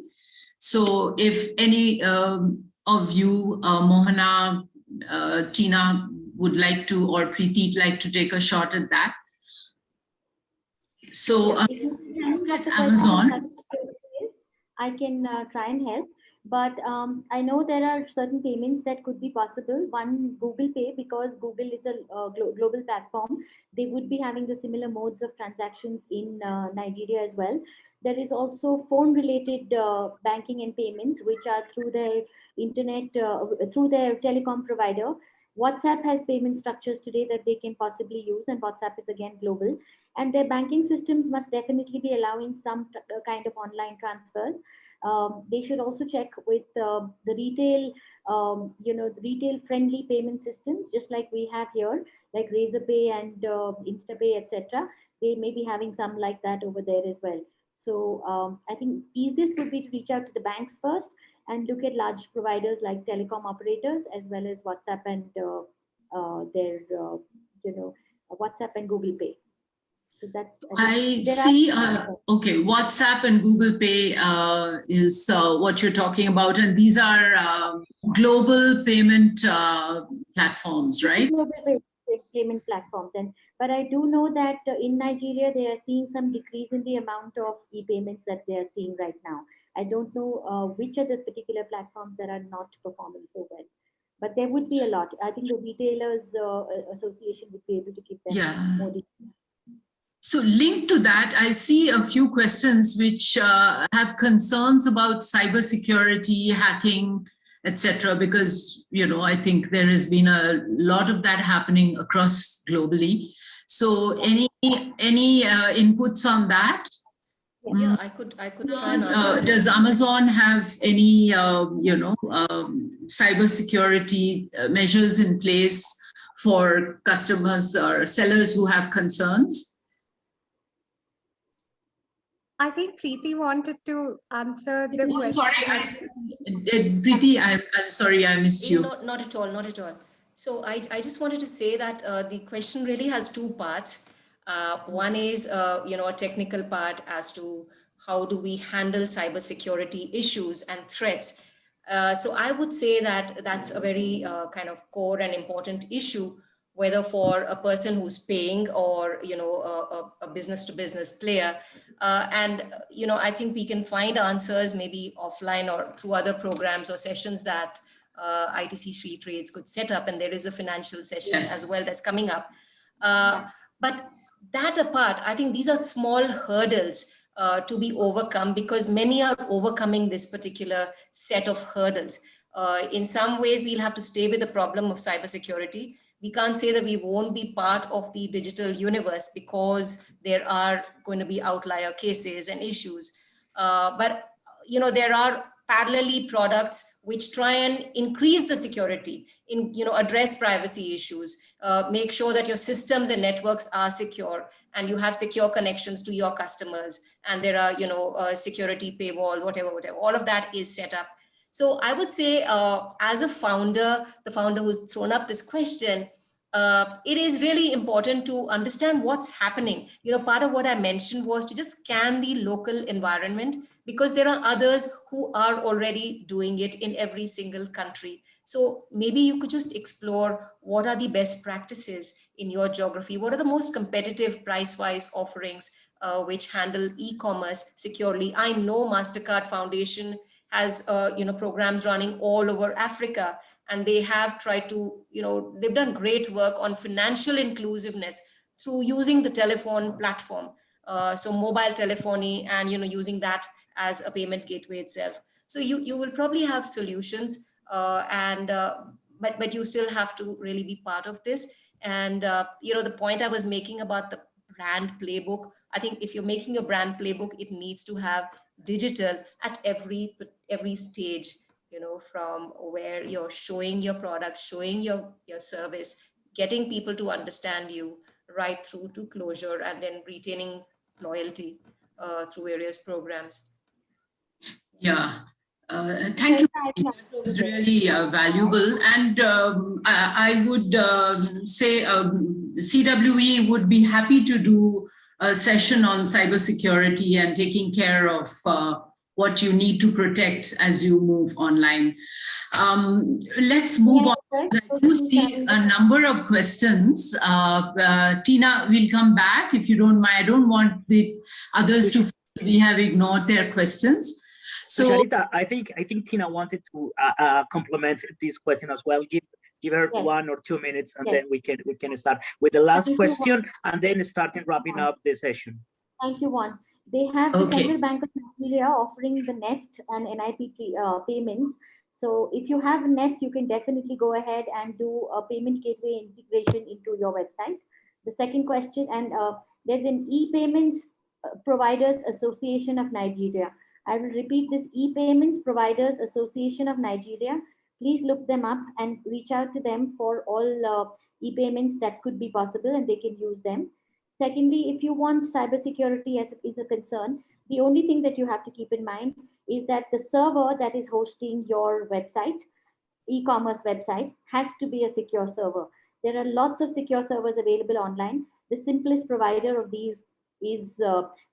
So if any of you, Mohana, Tina, would like to, or Preeti, like to take a shot at that. So Amazon. I can try and help. But I know there are certain payments that could be possible. One, Google Pay, because Google is a global platform. They would be having the similar modes of transactions in Nigeria as well. There is also phone-related banking and payments, which are through their internet, through their telecom provider. WhatsApp has payment structures today that they can possibly use, and WhatsApp is again global. And their banking systems must definitely be allowing some kind of online transfers. They should also check with the retail, the retail friendly payment systems, just like we have here, like Razorpay and InstaPay, etc. They may be having some like that over there as well. So I think easiest would be to reach out to the banks first and look at large providers like telecom operators, as well as WhatsApp and their, WhatsApp and Google Pay. So that's, I there see. are, Okay, WhatsApp and Google Pay is what you're talking about, and these are global payment platforms, right? global payment platforms. But I do know that in Nigeria they are seeing some decrease in the amount of e-payments that they are seeing right now. I don't know which are the particular platforms that are not performing so well, but there would be a lot. I think the retailers association would be able to give them Yeah. more details. So linked to that, I see a few questions which have concerns about cybersecurity, hacking, etc. Because I think there has been a lot of that happening across globally. So any inputs on that? Yeah, I could try and answer. Does Amazon have any cybersecurity measures in place for customers or sellers who have concerns? I think Preeti wanted to answer the question. Sorry, Preeti, I'm sorry, I missed you. Not at all, not at all. So I just wanted to say that the question really has two parts. One is, a technical part as to how do we handle cybersecurity issues and threats. So I would say that that's a very kind of core and important issue, whether for a person who's paying or, a business to business player. And I think we can find answers maybe offline or through other programs or sessions that ITC SheTrades could set up. And there is a financial session as well that's coming up. But that apart, I think these are small hurdles to be overcome, because many are overcoming this particular set of hurdles. In some ways, we'll have to stay with the problem of cybersecurity. We can't say that we won't be part of the digital universe, because there are going to be outlier cases and issues. But there are parallelly products which try and increase the security, address privacy issues, make sure that your systems and networks are secure and you have secure connections to your customers, and there are security paywall, whatever, all of that is set up. So I would say, as a founder, the founder who's thrown up this question, it is really important to understand what's happening. Part of what I mentioned was to just scan the local environment, because there are others who are already doing it in every single country. So maybe you could just explore what are the best practices in your geography. What are the most competitive price-wise offerings which handle e-commerce securely? I know MasterCard Foundation has programs running all over Africa, and they have tried to, they've done great work on financial inclusiveness through using the telephone platform. So mobile telephony and, using that as a payment gateway itself. So you will probably have solutions, but you still have to really be part of this. And, the point I was making about the brand playbook, I think if you're making a brand playbook, it needs to have digital at every stage, from where you're showing your product, showing your service, getting people to understand you, right through to closure, and then retaining loyalty through various programs. Yeah, thank you. That was really valuable. And I would say CWE would be happy to do a session on cybersecurity and taking care of what you need to protect as you move online. Let's move on. I do see a number of questions. Tina, we'll come back if you don't mind. I don't want the others to feel we have ignored their questions. So Sharita, I think Tina wanted to complement this question as well. Give her 1 or 2 minutes, and then we can start with the last question, and then wrapping up the session. Thank you, Juan. They have the Central Bank of Nigeria offering the NEFT and NIP payments. So if you have net, you can definitely go ahead and do a payment gateway integration into your website. The second question, and there's an e-payments providers association of Nigeria. I will repeat this: e-payments providers association of Nigeria. Please look them up and reach out to them for all e-payments that could be possible, and they can use them. Secondly, if you want cybersecurity as is a concern, the only thing that you have to keep in mind is that the server that is hosting your website, e-commerce website, has to be a secure server. There are lots of secure servers available online. The simplest provider of these is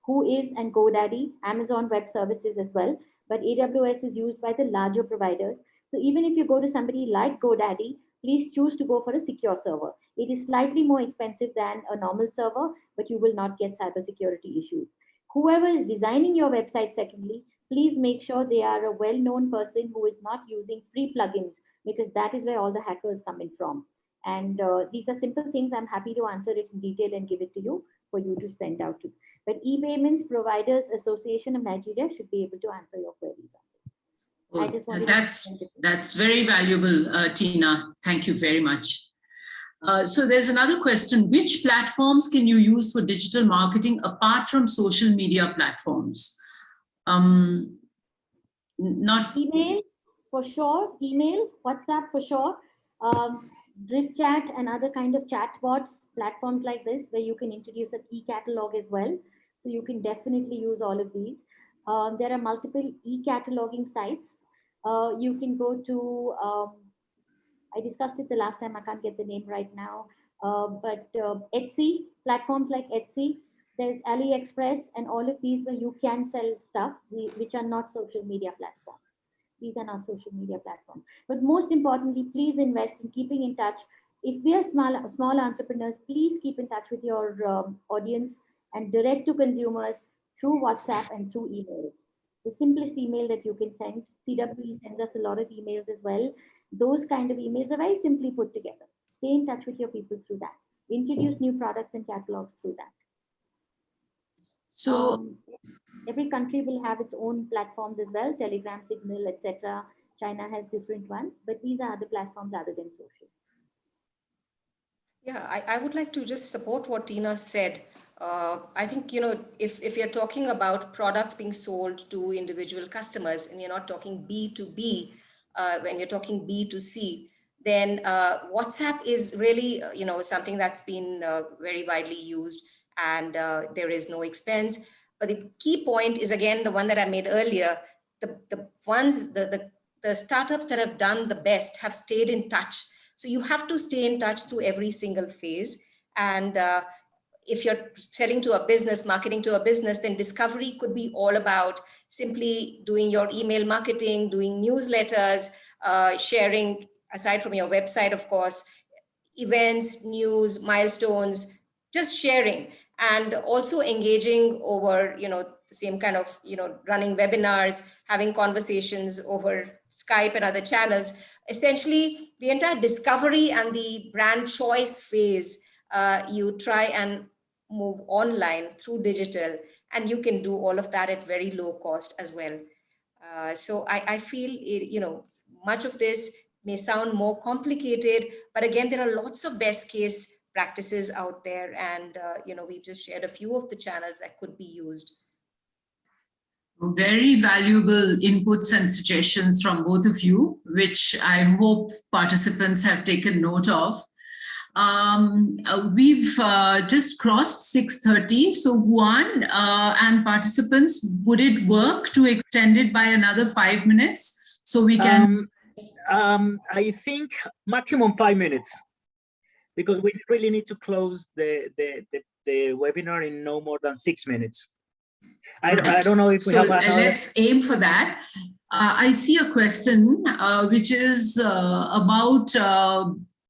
Whois and GoDaddy, Amazon Web Services as well. But AWS is used by the larger providers. So even if you go to somebody like GoDaddy, please choose to go for a secure server. It is slightly more expensive than a normal server, but you will not get cybersecurity issues. Whoever is designing your website, secondly, please make sure they are a well-known person who is not using free plugins, because that is where all the hackers come in from. And these are simple things. I'm happy to answer it in detail and give it to you for you to send out to. But e-payments providers association of Nigeria should be able to answer your queries. Oh, I just wanted that's very valuable, Tina. Thank you very much. So there's another question: which platforms can you use for digital marketing apart from social media platforms? Not email for sure, email, WhatsApp for sure, Drift Chat and other kind of chatbots, platforms like this, where you can introduce an e-catalog as well. So you can definitely use all of these. There are multiple e-cataloging sites. You can go to, I discussed it the last time, I can't get the name right now, but Etsy, platforms like Etsy, there's AliExpress and all of these where you can sell stuff which are not social media platforms. These are not social media platforms. But most importantly, please invest in keeping in touch. If we are small entrepreneurs, please keep in touch with your audience and direct to consumers through WhatsApp and through emails. The simplest email that you can send. CWE sends us a lot of emails as well. Those kind of emails are very simply put together. Stay in touch with your people through that. Introduce new products and catalogs through that. so. Every country will have its own platforms as well, Telegram, Signal, etc. China has different ones, but these are other platforms other than social. Yeah, I would like to just support what Tina said. I think, if you're talking about products being sold to individual customers and you're not talking B2B, when you're talking B2C, then WhatsApp is really, something that's been very widely used, and there is no expense. But the key point is, again, the one that I made earlier, the startups that have done the best have stayed in touch. So you have to stay in touch through every single phase. And if you're selling to a business, marketing to a business, then discovery could be all about simply doing your email marketing, doing newsletters, sharing, aside from your website, of course, events, news, milestones, just sharing, and also engaging over, the same kind of, running webinars, having conversations over Skype and other channels. Essentially, the entire discovery and the brand choice phase, you try and move online through digital, and you can do all of that at very low cost as well. So I feel, much of this may sound more complicated, but again, there are lots of best case practices out there, and we've just shared a few of the channels that could be used. Very valuable inputs and suggestions from both of you, which I hope participants have taken note of. We've just crossed 6:30, so Juan and participants, would it work to extend it by another 5 minutes so we can? I think maximum 5 minutes, because we really need to close the webinar in no more than 6 minutes. I don't know if we have another. Let's aim for that. I see a question which is about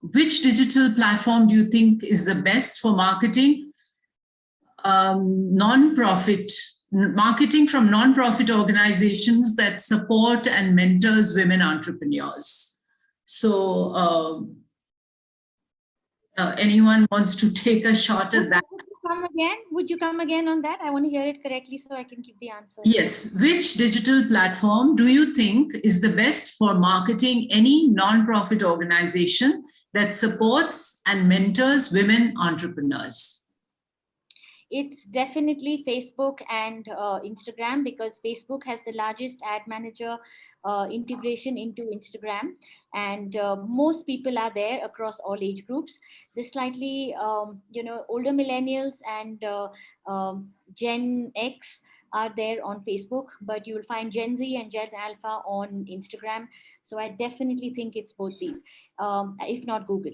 which digital platform do you think is the best for marketing marketing from non-profit organizations that support and mentors women entrepreneurs? So anyone wants to take a shot at that? come again? Would you come again on that? I want to hear it correctly so I can give the answer. Yes. Which digital platform do you think is the best for marketing any non-profit organization that supports and mentors women entrepreneurs? It's definitely Facebook and Instagram, because Facebook has the largest ad manager integration into Instagram, and most people are there across all age groups. The slightly older millennials and Gen X are there on Facebook, but you will find Gen Z and Gen Alpha on Instagram. So I definitely think it's both these, if not Google,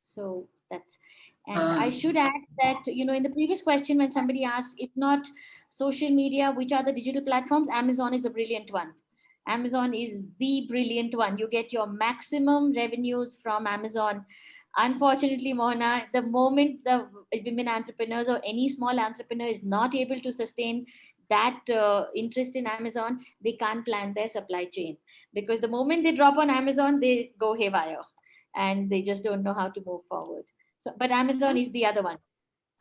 So that's, and I should add that, in the previous question, when somebody asked, if not social media, which are the digital platforms, Amazon is a brilliant one. Amazon is the brilliant one. You get your maximum revenues from Amazon. Unfortunately, Mohana, the moment the women entrepreneurs or any small entrepreneur is not able to sustain that interest in Amazon, they can't plan their supply chain, because the moment they drop on Amazon, they go haywire and they just don't know how to move forward. So, but Amazon is the other one.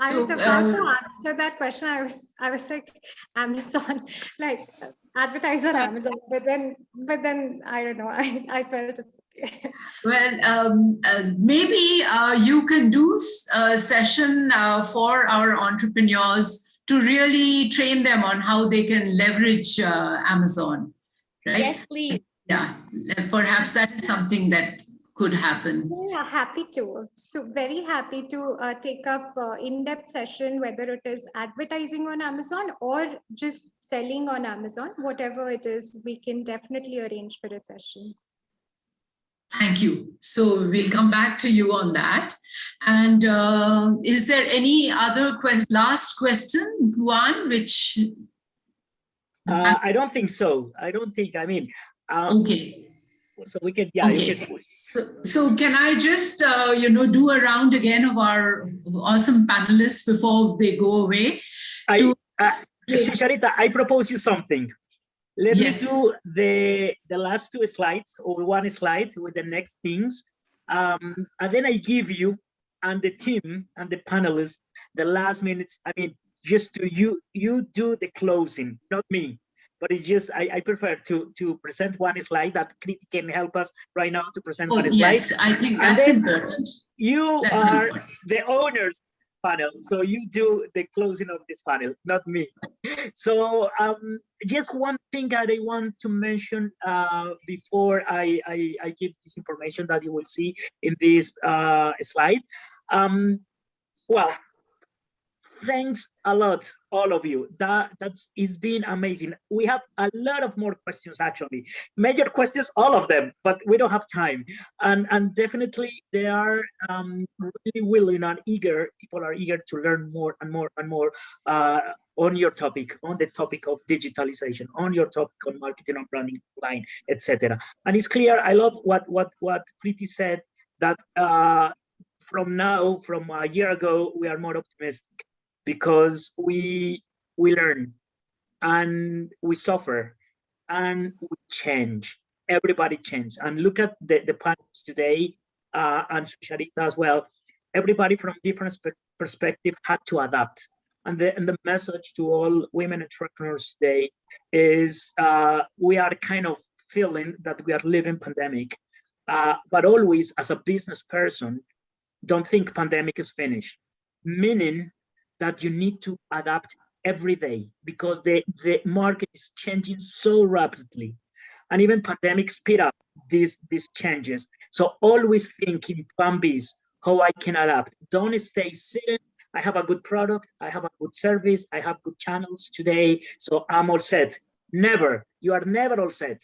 I was about to answer that question. I was like, Amazon, like advertise on Amazon, but then I don't know. I felt it's okay. Well, maybe you can do a session for our entrepreneurs to really train them on how they can leverage Amazon, right? Yes, please. Yeah, perhaps that is something that could happen. Yeah, happy to. So very happy to take up in-depth session, whether it is advertising on Amazon or just selling on Amazon, whatever it is, we can definitely arrange for a session. Thank you. So we'll come back to you on that. And is there any other last question, Juan, which? I don't think so. Okay. So we can, okay. You can. So can I just, do a round again of our awesome panelists before they go away? Sharita, I propose you something. Let me do the last two slides, or one slide with the next things. And then I give you and the team and the panelists the last minutes. Just to you do the closing, not me. But it's just, I prefer to present one slide that Kriti can help us right now to present one slide. Yes, I think that's important. You are the owners panel, so you do the closing of this panel, not me. So just one thing that I want to mention before I give this information that you will see in this slide. Well, thanks a lot, all of you. It's been amazing. We have a lot of more questions, actually. Major questions, all of them, but we don't have time. And definitely they are really willing and eager. People are eager to learn more and more and more on your topic, on the topic of digitalization, on your topic on marketing and branding online, etc. And it's clear, I love what Kriti said, that from a year ago, we are more optimistic, because we learn and we suffer and we change. Everybody change. And look at the panels today, and Sharita as well. Everybody from different perspective had to adapt. And the message to all women entrepreneurs today is we are kind of feeling that we are living pandemic, but always as a business person, don't think pandemic is finished, meaning that you need to adapt every day, because the market is changing so rapidly, and even pandemic speed up these changes. So always think in plan Bs, how I can adapt. Don't stay sitting. I have a good product, I have a good service, I have good channels today, so I'm all set. Never, you are never all set.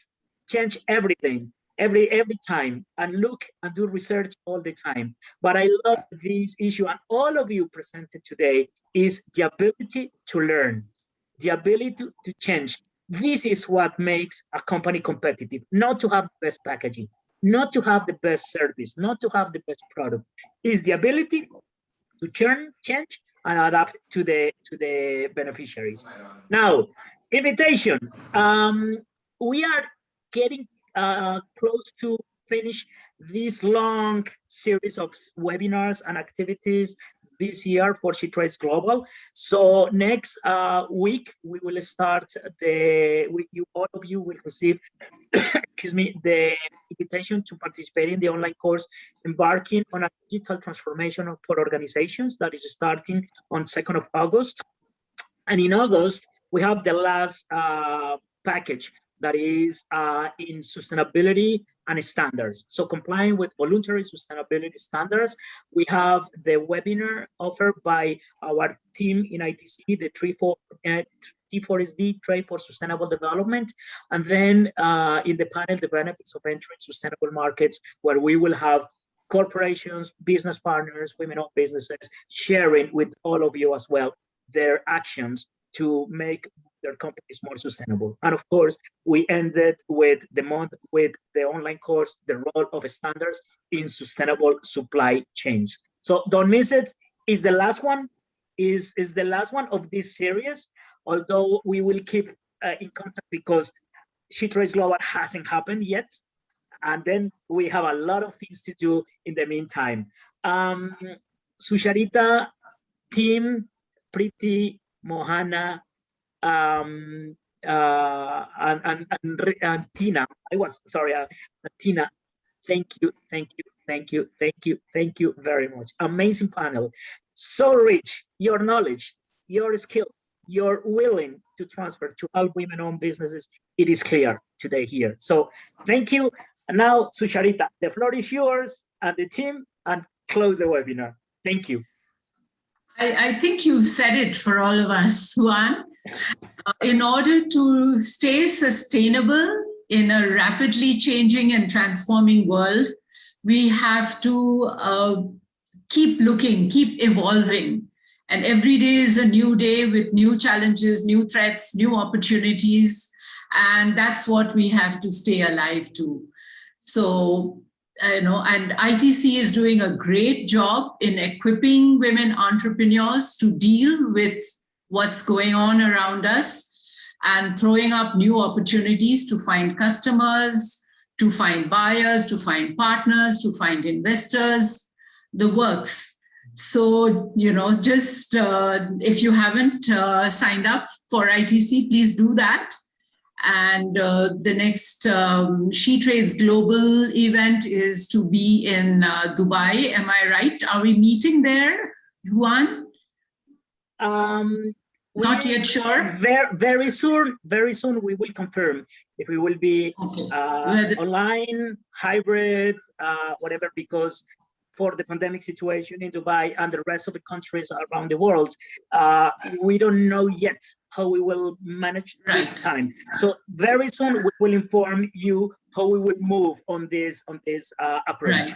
Change everything. Every time, and look and do research all the time. But I love this issue, and all of you presented today, is the ability to learn, the ability to change. This is what makes a company competitive. Not to have the best packaging, not to have the best service, not to have the best product. Is the ability to change and adapt to the beneficiaries. Now, invitation. We are getting close to finish this long series of webinars and activities this year for SheTrades Global. So next week we will start all of you will receive excuse me, the invitation to participate in the online course Embarking on a Digital Transformation for Organizations that is starting on 2nd of August. And in August, we have the last package that is in sustainability and standards. So complying with voluntary sustainability standards, we have the webinar offered by our team in ITC, the T4SD, Trade for Sustainable Development. And then in the panel, the benefits of entering sustainable markets, where we will have corporations, business partners, women-owned businesses sharing with all of you as well their actions to make their companies more sustainable. And of course, we ended with the month with the online course, the role of standards in sustainable supply chains. So don't miss it. Is the last one, is the last one of this series, although we will keep in contact because SheTrades Global hasn't happened yet. And then we have a lot of things to do in the meantime. Sucharita, team, Preeti, Mohana, and Tina. Tina. Thank you very much. Amazing panel. So rich, your knowledge, your skill, you're willing to transfer to all women-owned businesses. It is clear today here. So thank you. And now, Sucharita, the floor is yours and the team, and close the webinar. Thank you. I think you said it for all of us, Juan. In order to stay sustainable in a rapidly changing and transforming world, we have to keep looking, keep evolving. And every day is a new day with new challenges, new threats, new opportunities. And that's what we have to stay alive to. So, and ITC is doing a great job in equipping women entrepreneurs to deal with what's going on around us and throwing up new opportunities to find customers, to find buyers, to find partners, to find investors, the works. So, just if you haven't signed up for ITC, please do that. And the next SheTrades Global event is to be in Dubai. Am I right? Are we meeting there, Juan? Not yet sure. Very soon we will confirm if we will be online, hybrid, whatever, because for the pandemic situation in Dubai and the rest of the countries around the world, we don't know yet how we will manage this time. So very soon we will inform you how we will move on this approach. Right.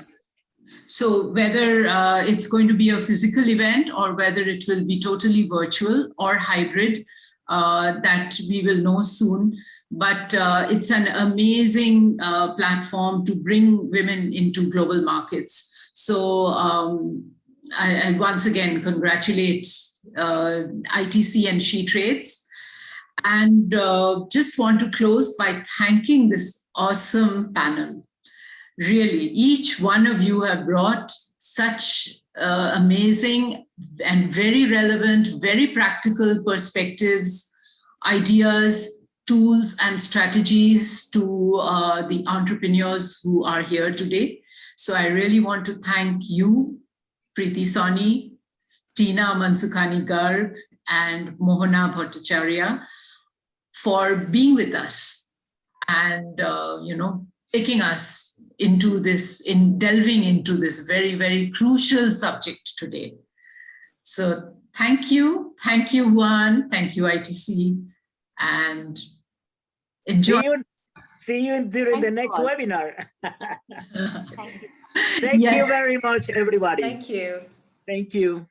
So whether it's going to be a physical event or whether it will be totally virtual or hybrid, that we will know soon. But it's an amazing platform to bring women into global markets. So I once again congratulate ITC and SheTrades, and just want to close by thanking this awesome panel. Really, each one of you have brought such amazing and very relevant, very practical perspectives, ideas, tools, and strategies to the entrepreneurs who are here today. So I really want to thank you, Preeti Soni, Tina Mansukhani Garg, and Mohana Bhattacharya for being with us and, taking us into this, delving into this very, very crucial subject today. So thank you, Juan, thank you, ITC, and enjoy. See you during the next webinar. Thank you. Thank you very much, everybody. Thank you. Thank you.